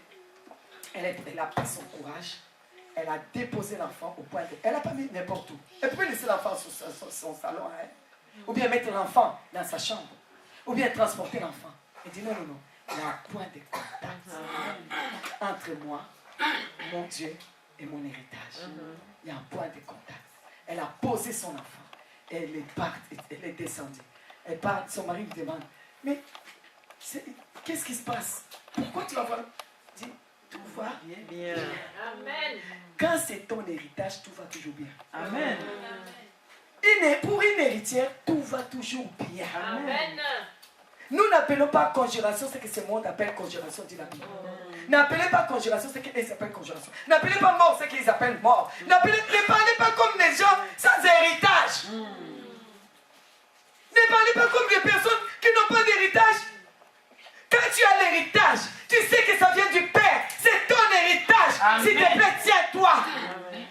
elle a pris son courage, elle a déposé l'enfant au point de... Elle n'a pas mis n'importe où. Elle pouvait laisser l'enfant sur son salon, hein? Ou bien mettre l'enfant dans sa chambre, ou bien transporter l'enfant. Elle dit non. Il y a un point de contact entre moi, mon Dieu et mon héritage. Il y a un point de contact. Elle a posé son enfant. Elle est descendue. Elle part, son mari lui demande, mais qu'est-ce qui se passe? Pourquoi tu vas voir? Elle dit, tout va bien. Amen. Quand c'est ton héritage, tout va toujours bien. Amen. Pour une héritière, tout va toujours bien. Amen. Nous n'appelons pas conjuration ce que ce monde appelle conjuration, dit la Bible. N'appelez pas conjuration ce qu'ils appellent conjuration. N'appelez pas mort ce qu'ils appellent mort. Ne parlez pas comme les gens sans héritage. Ne parlez pas comme des personnes qui n'ont pas d'héritage. Quand tu as l'héritage, tu sais que ça vient du Père. C'est ton héritage. S'il te plaît, tiens-toi.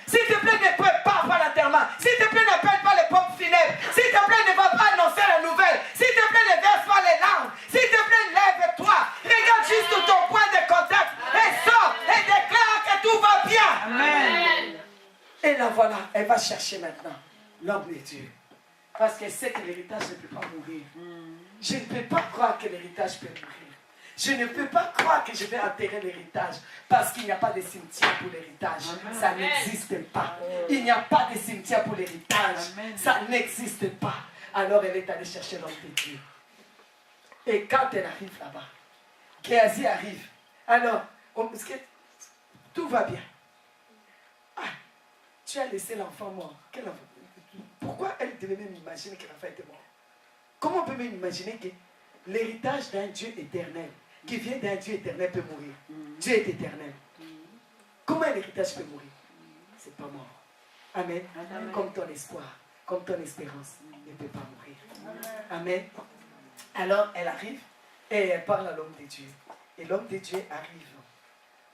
S'il te plaît, ne prépare pas l'enterrement. S'il te plaît, n'appelle pas les pompes funèbres. S'il te plaît, ne va pas annoncer la nouvelle. S'il te plaît, ne verse pas les larmes. S'il te plaît, lève-toi. Regarde juste ton point de contact et sors et déclare que tout va bien. Amen. Et la voilà, elle va chercher maintenant l'homme de Dieu. Parce qu'elle sait que l'héritage ne peut pas mourir. Je ne peux pas croire que l'héritage peut mourir. Je ne peux pas croire que je vais enterrer l'héritage parce qu'il n'y a pas de cimetière pour l'héritage. Ça n'existe pas. Il n'y a pas de cimetière pour l'héritage. Ça n'existe pas. Alors elle est allée chercher l'homme de Dieu. Et quand elle arrive là-bas, Géasi arrive. Alors, tout va bien. Ah, tu as laissé l'enfant mort. Quel enfant? Pourquoi elle devait même imaginer que l'enfant était mort? Comment on peut même imaginer que l'héritage d'un Dieu éternel, qui vient d'un Dieu éternel, peut mourir? Dieu est éternel. Comment un héritage peut mourir? C'est pas mort. Amen. Amen. Comme ton espoir, comme ton espérance ne peut pas mourir. Amen. Alors elle arrive et elle parle à l'homme de Dieu. Et l'homme de Dieu arrive.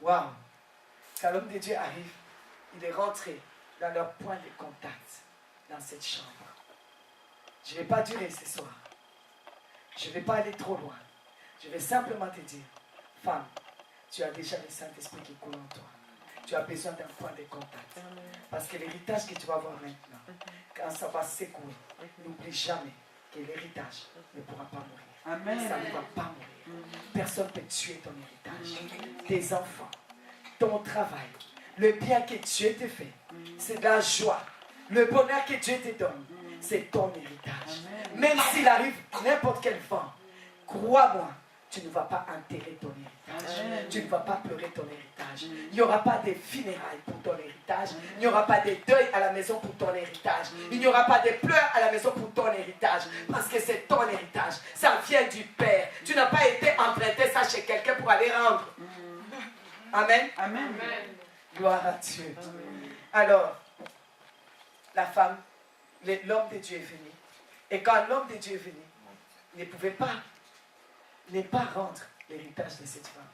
Waouh! Quand l'homme de Dieu arrive, il est rentré dans leur point de contact dans cette chambre. Je ne vais pas durer ce soir. Je ne vais pas aller trop loin. Je vais simplement te dire, femme, tu as déjà le Saint-Esprit qui coule en toi. tu as besoin d'un point de contact. Parce que l'héritage que tu vas avoir maintenant, quand ça va secouer, n'oublie jamais que l'héritage ne pourra pas mourir. Amen. Ça ne va pas mourir. Personne ne peut tuer ton héritage. Tes enfants, ton travail, le bien que Dieu te fait, c'est de la joie. Le bonheur que Dieu te donne, c'est ton héritage. Même s'il arrive n'importe quel vent, crois-moi, tu ne vas pas enterrer ton héritage. Tu ne vas pas pleurer ton héritage. Il n'y aura pas de funérailles pour ton héritage. Il n'y aura pas de deuil à la maison pour ton héritage. Il n'y aura pas de pleurs à la maison pour ton héritage. Parce que c'est ton héritage. Ça vient du Père. Tu n'as pas été emprunté ça chez quelqu'un pour aller rendre. Amen. Amen. Gloire à Dieu. Alors, la femme, l'homme de Dieu est venu. Et quand l'homme de Dieu est venu, il ne pouvait pas ne pas rendre l'héritage de cette femme.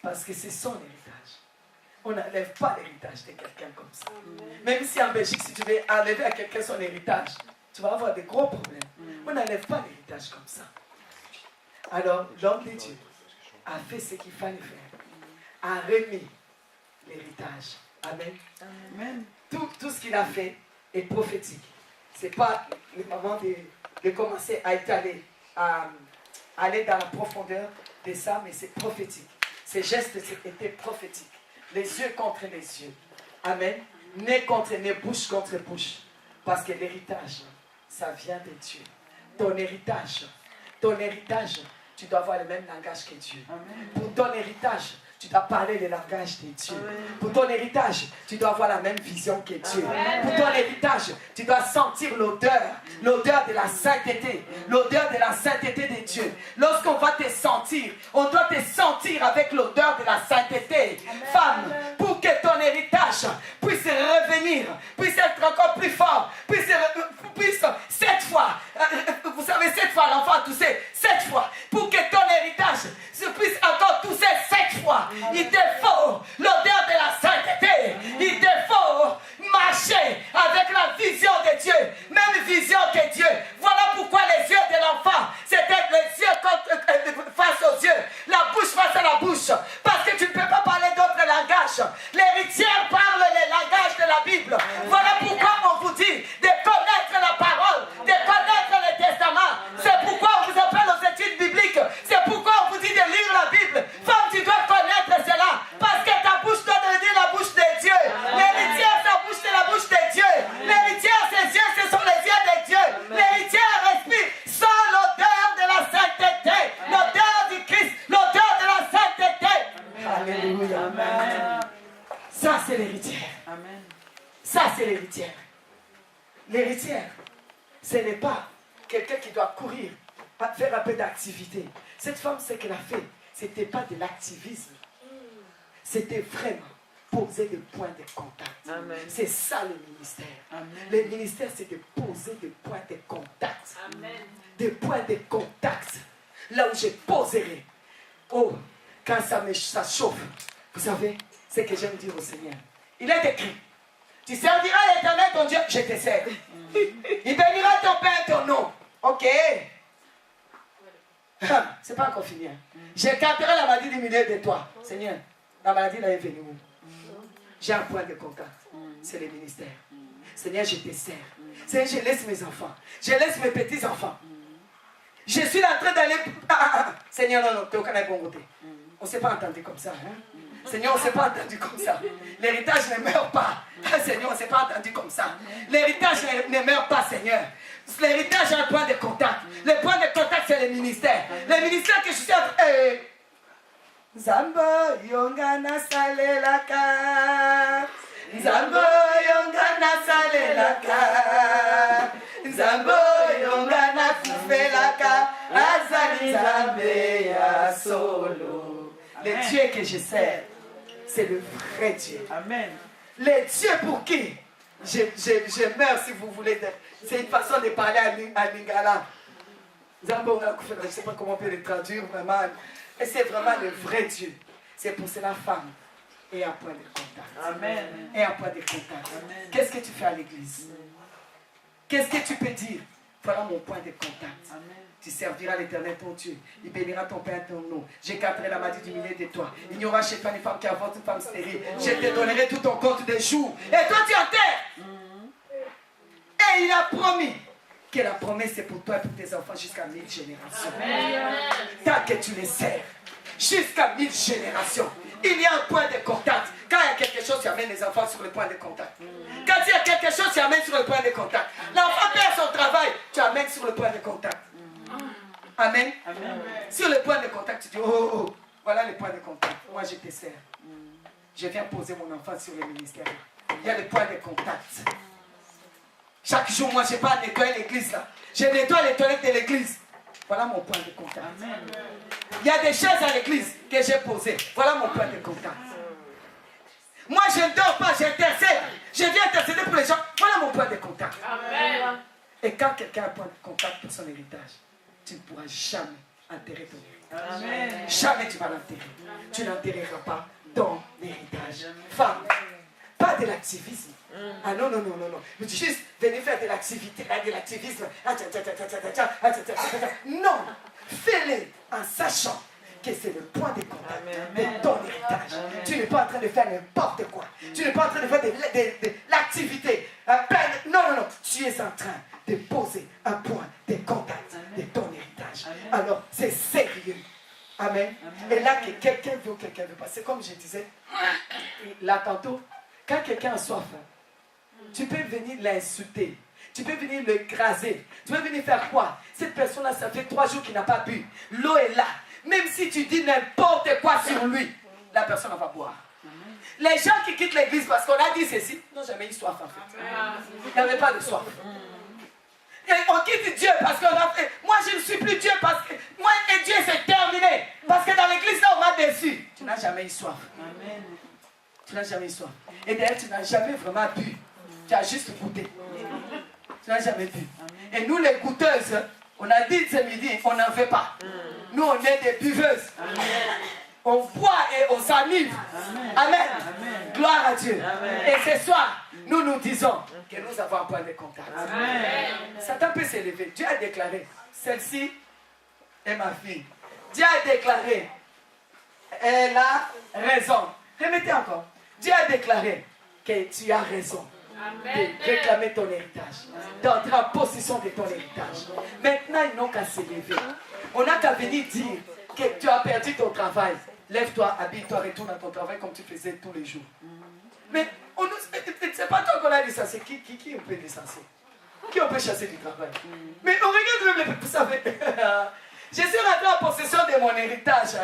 Parce que c'est son héritage. On n'enlève pas l'héritage de quelqu'un comme ça. Même si en Belgique, si tu veux enlever à quelqu'un son héritage, tu vas avoir des gros problèmes. On n'enlève pas l'héritage comme ça. Alors, l'homme de Dieu a fait ce qu'il fallait faire. A remis l'héritage. Amen. Amen. Tout ce qu'il a fait est prophétique. Ce n'est pas le moment de commencer à étaler, à aller dans la profondeur de ça, mais c'est prophétique. Ces gestes étaient prophétiques. Les yeux contre les yeux. Amen. Nez contre nez, bouche contre bouche. Parce que l'héritage, ça vient de Dieu. Ton héritage, tu dois avoir le même langage que Dieu. Amen. Pour ton héritage, tu dois parler le langage de Dieu. Amen. Pour ton héritage, tu dois avoir la même vision que Dieu. Amen. Pour ton héritage, tu dois sentir l'odeur de la sainteté, l'odeur de la sainteté de Dieu. Lorsqu'on va te sentir, on doit te sentir avec l'odeur de la sainteté. Amen. Femme, pour que ton héritage puisse revenir, puisse être encore plus fort, puisse 7 fois, vous savez, 7 fois l'enfant a toussé, 7 fois, pour que ton héritage se puisse encore tousser 7 fois. Il te faut l'odeur de la sainteté. Il te faut marcher avec la vision de Dieu. Même vision que Dieu. Voilà pourquoi les yeux de l'enfant, c'était les yeux face aux yeux. La bouche face à la bouche. Parce que tu ne peux pas parler d'autres langages. L'héritière parle les langages de la Bible. Voilà pourquoi on vous dit de connaître la parole, de connaître le testament. C'est pourquoi on vous appelle aux études bibliques. C'est pourquoi on vous dit de lire la Bible. Femme, tu dois connaître cela. Parce que ta bouche doit devenir la bouche de Dieu. L'héritière, sa bouche, c'est la bouche de Dieu. L'héritière, ses yeux, ce sont les yeux de Dieu. L'héritière respire sans l'odeur de la sainteté. L'odeur du Christ, l'odeur de la sainteté. Alléluia. Amen. Ça, c'est l'héritière. Amen. Ça, c'est l'héritière. L'héritière, ce n'est pas quelqu'un qui doit courir, faire un peu d'activité. Cette femme, ce qu'elle a fait, ce n'était pas de l'activisme. C'était vraiment poser des points de contact. C'est ça le ministère. Amen. Le ministère, c'est de poser des points de contact. Amen. Des points de contact. Là où je poserai. Oh, quand ça chauffe, vous savez, c'est ce que j'aime dire au Seigneur. Il est écrit. Tu serviras l'Éternel ton Dieu, je te sers. Il bénira ton pain et ton nom. Ok. C'est pas encore fini. J'écarterai la maladie du milieu de toi. Seigneur, la maladie là est venue où? J'ai un point de contact. C'est le ministère. Seigneur, je te sers. Seigneur, je laisse mes enfants. Je laisse mes petits-enfants. Je suis en train d'aller... Seigneur, non, tu n'es aucun bon côté. On ne s'est pas entendu comme ça. Hein? Seigneur, on ne s'est pas entendu comme ça. L'héritage ne meurt pas. Seigneur, on ne s'est pas entendu comme ça. L'héritage ne meurt pas, Seigneur. L'héritage a un point de contact. Le point de contact, c'est le ministère. Le ministère que je suis en train... Zambo yongana salelaka. Zambo yongana salelaka. Zambo yongana kufelaka. Azali zambe ya solo. Le Dieu que je sers, c'est le vrai Dieu. Amen. Le Dieu pour qui je meurs, si vous voulez. C'est une façon de parler à Lingala. Zambo, je ne sais pas comment on peut le traduire vraiment. Et c'est vraiment le vrai Dieu. C'est pour cela, femme, et un point de contact. Amen. Et un point de contact. Qu'est-ce que tu fais à l'église? Qu'est-ce que tu peux dire? Voilà mon point de contact. Amen. Tu serviras l'Éternel ton Dieu. Il bénira ton Père ton nom. J'écarterai la maladie du milieu de toi. Il n'y aura chez toi une femme qui avorte, une femme stérile. Je te donnerai tout ton compte des jours. Et toi tu enterres. Et il a promis que la promesse est pour toi et pour tes enfants jusqu'à 1000 générations. Tant que tu les sers. Jusqu'à 1000 générations. Il y a un point de contact. Quand il y a quelque chose, tu amènes les enfants sur le point de contact. Quand il y a quelque chose, tu amènes sur le point de contact. L'enfant perd son travail, tu amènes sur le point de contact. Amen. Amen. Sur le point de contact, tu dis, oh, voilà le point de contact. Moi, je te sers. Je viens poser mon enfant sur le ministère. Il y a le point de contact. Chaque jour, moi, je ne vais pas nettoyer l'église là. Je nettoie les toilettes de l'église. Voilà mon point de contact. Amen. Il y a des choses à l'église que j'ai posées. Voilà mon point de contact. Moi, je ne dors pas, j'intercède. Je viens intercéder pour les gens. Voilà mon point de contact. Amen. Et quand quelqu'un a un point de contact pour son héritage, tu ne pourras jamais enterrer ton héritage. Amen. Jamais tu vas l'enterrer. Tu n'enterreras pas ton héritage. Femme, pas de l'activisme. Ah non, non, non, non, non. Mais juste venir faire de l'activité, de l'activisme. Non, fais-le en sachant que c'est le point de contact de ton héritage. Amen. Tu n'es pas en train de faire n'importe quoi. Tu n'es pas en train de faire de l'activité. Non, non, non. Tu es en train de poser un point de contact de ton héritage. Amen. Alors, c'est sérieux. Amen. Amen. Et là, que quelqu'un veut ou quelqu'un ne veut pas. C'est comme je disais, là tantôt, quand quelqu'un a soif, tu peux venir l'insulter. Tu peux venir le graser. Tu peux venir faire quoi? Cette personne-là, ça fait 3 jours qu'il n'a pas bu. L'eau est là. Même si tu dis n'importe quoi sur lui, la personne va boire. Les gens qui quittent l'église parce qu'on a dit ceci, n'ont jamais eu soif en fait. Il n'y avait pas de soif. Et on quitte Dieu parce qu'on a fait. Moi, je ne suis plus Dieu parce que. Moi et Dieu, c'est terminé. Parce que dans l'église, là, on m'a déçu. Tu n'as jamais eu soif. Amen. Tu n'as jamais eu soif. Et d'ailleurs, tu n'as jamais vraiment bu. Tu as juste goûté. Tu n'as jamais bu. Et nous, les goûteuses, on a dit ce midi, on n'en fait pas. Nous, on est des buveuses. Amen. On boit et on s'enivre. Amen. Amen. Amen. Gloire à Dieu. Amen. Et ce soir, nous nous disons que nous avons un point de contact. Amen. Satan peut s'élever. Dieu a déclaré, celle-ci est ma fille. Dieu a déclaré, elle a raison. Remettez encore. Dieu a déclaré que tu as raison. Amen. De réclamer ton héritage, d'entrer en possession de ton héritage. Maintenant, ils n'ont qu'à s'élever. On n'a qu'à venir dire que tu as perdu ton travail. Lève-toi, habille-toi, retourne à ton travail comme tu faisais tous les jours. Mais c'est pas toi qu'on a licencié. Qui on peut licencier? Qui on peut chasser du travail? Mais on regarde même les... Vous savez, je suis rentré en possession de mon héritage.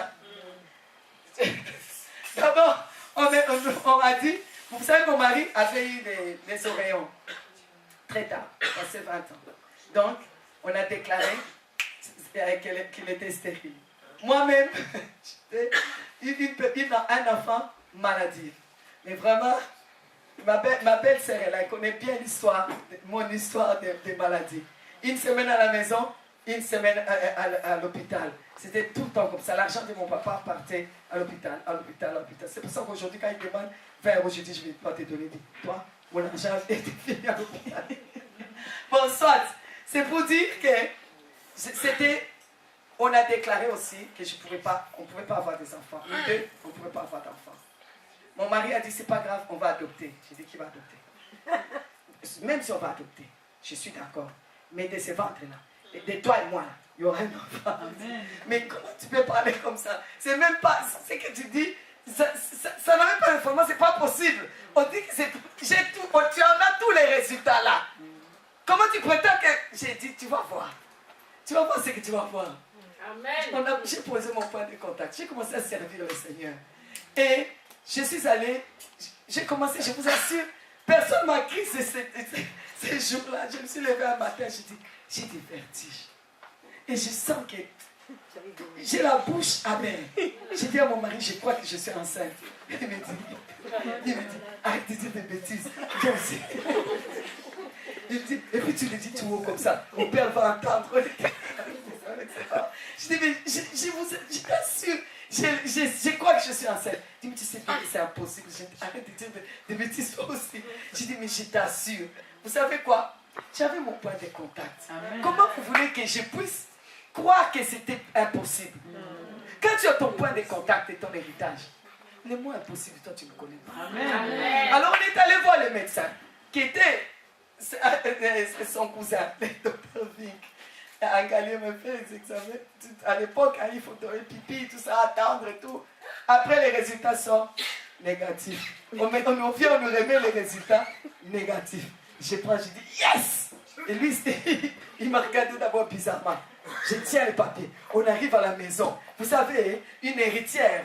D'abord, on m'a dit, vous savez, mon mari avait eu des oreillons très tard, passé 20 ans. Donc, on a déclaré qu'il était stérile. Moi-même, un enfant maladif. Mais vraiment, ma belle-sœur, elle connaît bien mon histoire de maladie. Une semaine à la maison, une semaine à l'hôpital. C'était tout le temps comme ça. L'argent de mon papa partait à l'hôpital, à l'hôpital, à l'hôpital. C'est pour ça qu'aujourd'hui, quand il demande 20 €, je dis, je ne vais pas te donner. Toi, mon argent était fini à l'hôpital. Bon, soit, c'est pour dire que c'était... On a déclaré aussi que on ne pouvait pas avoir des enfants. Nous deux, on ne pouvait pas avoir d'enfants. Mon mari a dit, c'est pas grave, on va adopter. J'ai dit, qui va adopter? Même si on va adopter, je suis d'accord. Mais de ce ventre-là, de toi et moi, là, il y aura un enfant. Amen. Mais comment tu peux parler comme ça? C'est même pas, ce que tu dis, ça n'a même pas d'information, c'est pas possible. On dit que tu en as tous les résultats là. Comment tu prétends que... J'ai dit, tu vas voir. Tu vas voir ce que tu vas voir. Amen. J'ai posé mon point de contact. J'ai commencé à servir le Seigneur. Et je suis allé, j'ai commencé, je vous assure, personne ne m'a crié ces jours-là. Je me suis levé un matin, j'ai des vertiges. Et je sens que j'ai la bouche amère. J'ai dit à mon mari, je crois que je suis enceinte. Il me dit, arrête de dire des bêtises. Il dit, et puis tu le dis tout haut comme ça. Mon père va entendre. Je dis, mais je t'assure, je crois que je suis enceinte. Il me dit, tu sais bien que c'est impossible. Arrête de dire des bêtises aussi. Je dis, mais je t'assure. Vous savez quoi? J'avais mon point de contact. Comment vous voulez que je puisse croire que c'était impossible? Quand tu as ton point de contact et ton héritage, le mot impossible, toi, tu ne connais pas. Amen. Alors, on est allé voir le médecin, qui était son cousin, le docteur Vic. Angali me fait les examens. À l'époque, il faut donner pipi, tout ça, attendre et tout. Après, les résultats sont négatifs. On nous remet les résultats négatifs. Je prends, je dis yes! Et lui, il m'a regardé d'abord bizarrement. Je tiens les papiers. On arrive à la maison. Vous savez, une héritière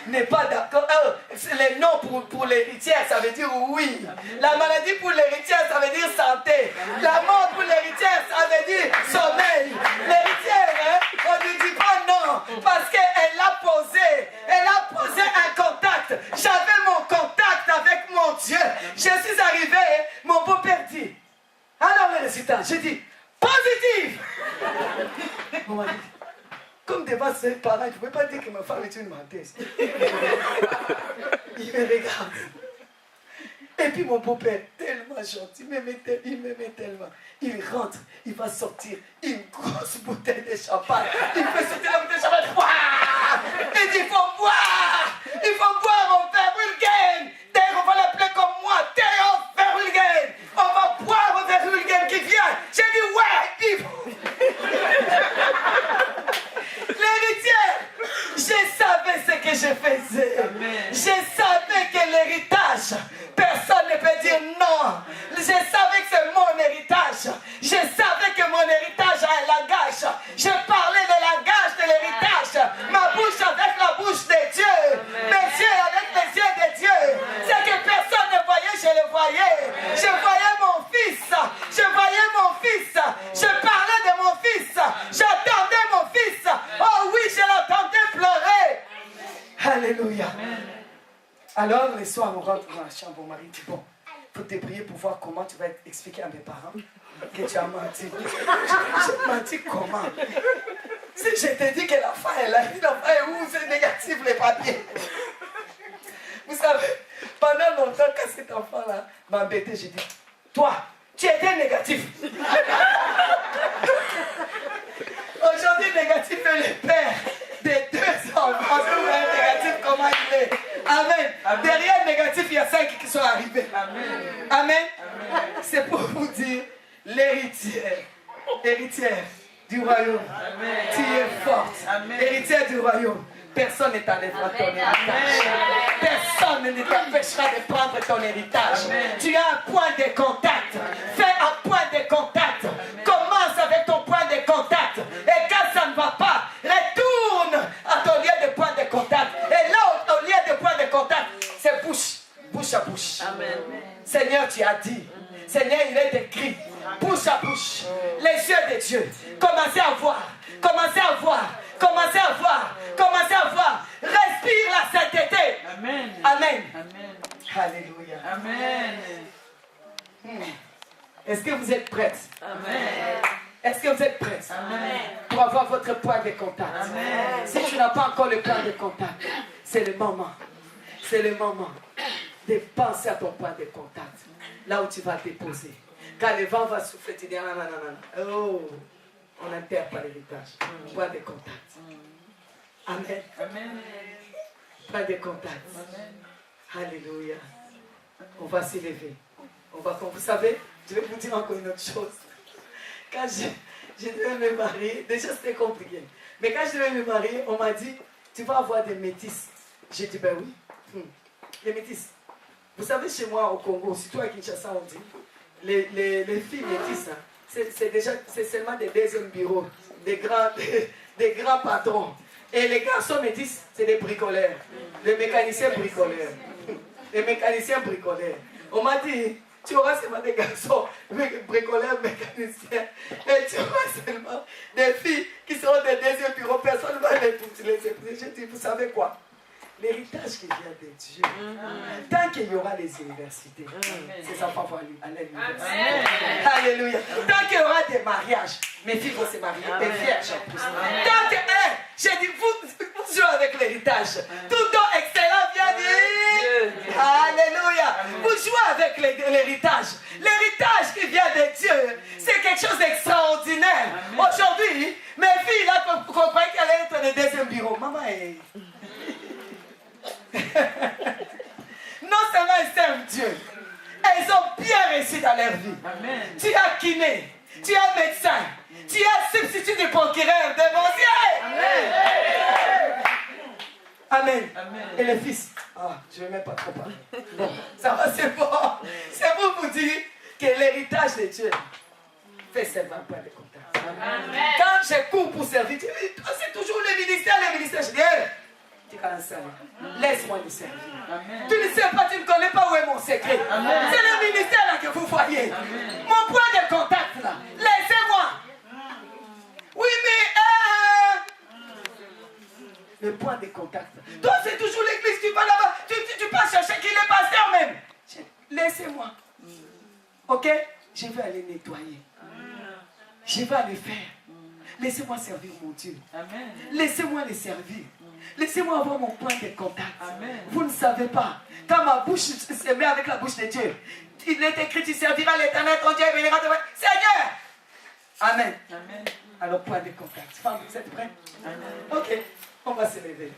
n'est pas d'accord. Les noms pour l'héritière, ça veut dire oui. La maladie pour l'héritière, ça veut dire santé. La mort pour l'héritière, ça veut dire sommeil. L'héritière, on ne lui dit pas non. Parce qu'elle a posé un contact. J'avais mon contact avec mon Dieu. Je suis arrivé, mon beau-père dit, alors le résultat, j'ai dit, positif. Mon mari, comme devant ses parents, je ne pouvais pas dire que ma femme est une menteuse. Il me regarde. Et puis mon beau-père, tellement gentil, il m'aimait tellement. Il rentre, il va sortir une grosse bouteille de champagne. Il fait sortir la bouteille de champagne. Il dit, il faut boire. Il faut boire, mon père Wilgen. D'ailleurs, on va l'appeler comme moi, Théo Verhulgen. On va boire au Verhulgen qui vient. J'ai dit, ouais, il faut. L'héritière, je savais ce que je faisais. Amen. Je savais que l'héritage, personne ne peut dire non. Je savais que c'est mon héritage. Je savais que mon héritage a un langage. Je parlais le langage de l'héritage. Ma bouche avec la bouche de Dieu. Mes yeux avec les yeux de Dieu. C'est que personne ne voyait, je le voyais. Je voyais mon fils. Je voyais mon fils. Je parlais de mon fils. J'attendais mon fils. Oh oui, je l'entendais pleurer. Alléluia. Alors, le soir, on rentre dans la chambre. Mon mari dit, bon, il faut te prier pour voir comment tu vas expliquer à mes parents que tu as menti. J'ai menti comment? Si je t'ai dit que l'enfant est là, l'enfant est où? C'est négatif, les papiers. Vous savez, pendant longtemps, quand cet enfant-là m'a embêté, j'ai dit, toi, tu étais négatif. Aujourd'hui, négatif est le père des deux enfants. Vous voyez négatif comment il est. Amen. Amen. Derrière négatif, il y a 5 qui sont arrivés. Amen. Amen. Amen. C'est pour vous dire, héritière du royaume. Amen. Tu es forte. Amen. Héritière du royaume. Personne ne t'enlèvera ton héritage. Personne ne t'empêchera de prendre ton héritage. Amen. Tu as un point de contact. Fais un point de contact. Amen. Commence avec ton point de contact. Et quand ça ne va pas, retourne à ton lieu de point de contact. Et là, au lieu de point de contact, c'est bouche à bouche. Amen. Seigneur, tu as dit. Seigneur, il est écrit. Bouche à bouche. Les yeux de Dieu. Commencez à voir. Commencez à voir. Commencez à voir. Commencez à voir. Respire la sainteté. Amen. Amen. Amen. Alléluia. Amen. Est-ce que vous êtes prêtes? Amen. Est-ce que vous êtes prêtes? Amen. Pour avoir votre point de contact? Amen. Si tu n'as pas encore le point de contact, c'est le moment. C'est le moment de penser à ton point de contact. Là où tu vas déposer. Quand le vent va souffler, tu dis non, non, non, non. Oh, on n'enterre pas l'héritage. Point de contact. Amen. Amen. Point de contact. Amen. Alléluia. On va s'élever. Vous savez, je vais vous dire encore une autre chose. Quand je devais me marier, déjà c'était compliqué. Mais quand je devais me marier, on m'a dit, tu vas avoir des métis. J'ai dit, ben oui. Les métis. Vous savez, chez moi au Congo, surtout à Kinshasa, on dit, les filles métisses, c'est seulement des deuxièmes bureaux, des grands patrons. Et les garçons métis, c'est des bricoleurs, les mécaniciens bricoleurs. Les mécaniciens bricoleurs. On m'a dit, tu auras seulement des garçons bricoleurs, mécaniciens, et tu auras seulement des filles qui seront des deuxièmes bureaux, personne ne va les épouser. J'ai dit, vous savez quoi? L'héritage qui vient de Dieu. Tant qu'il y aura les universités, ces enfants vont aller à l'université. Alléluia. Tant qu'il y aura des mariages, mes filles vont se marier, des vierges en plus. Tant que, j'ai dit, vous jouez avec l'héritage. Tout don excellent vient de Dieu. Alléluia. Vous jouez avec l'héritage. L'héritage qui vient de Dieu quelque chose d'extraordinaire. Aujourd'hui, mes filles, là, qu'on croyait qu'elle allait être dans le deuxième bureau. Maman est... Non seulement elles servent Dieu, elles ont bien réussi dans leur vie. Amen. Tu as kiné, tu as médecin, tu as substitut du procureur, dénoncier. Amen. Amen. Amen. Et les fils, je ne vais même pas trop parler. Bon, ça va, c'est bon. C'est pour vous dire que l'héritage de Dieu fait seulement pas de contact. Quand je cours pour servir, tu dis, toi, c'est toujours le ministère. Je dis, hey, tu es ça. Laisse-moi le servir. Amen. Tu ne sais pas, tu ne connais pas où est mon secret. Amen. C'est le ministère là que vous voyez. Amen. Mon point de contact là. Laissez-moi. Oui, mais... Le point de contact. Toi, c'est toujours l'église, tu vas là-bas. Tu passes chercher qui est le pasteur même. Laissez-moi. Ok? Je vais aller nettoyer. Je vais aller faire. Laissez-moi servir mon Dieu. Amen. Laissez-moi les servir. Laissez-moi avoir mon point de contact. Amen. Vous ne savez pas. Quand ma bouche se met avec la bouche de Dieu, il est écrit, tu serviras l'Éternel, ton Dieu, et bénira ton Seigneur. Amen. Amen. Alors, point de contact. Femmes, vous êtes prêts? Amen. Ok, on va se lever.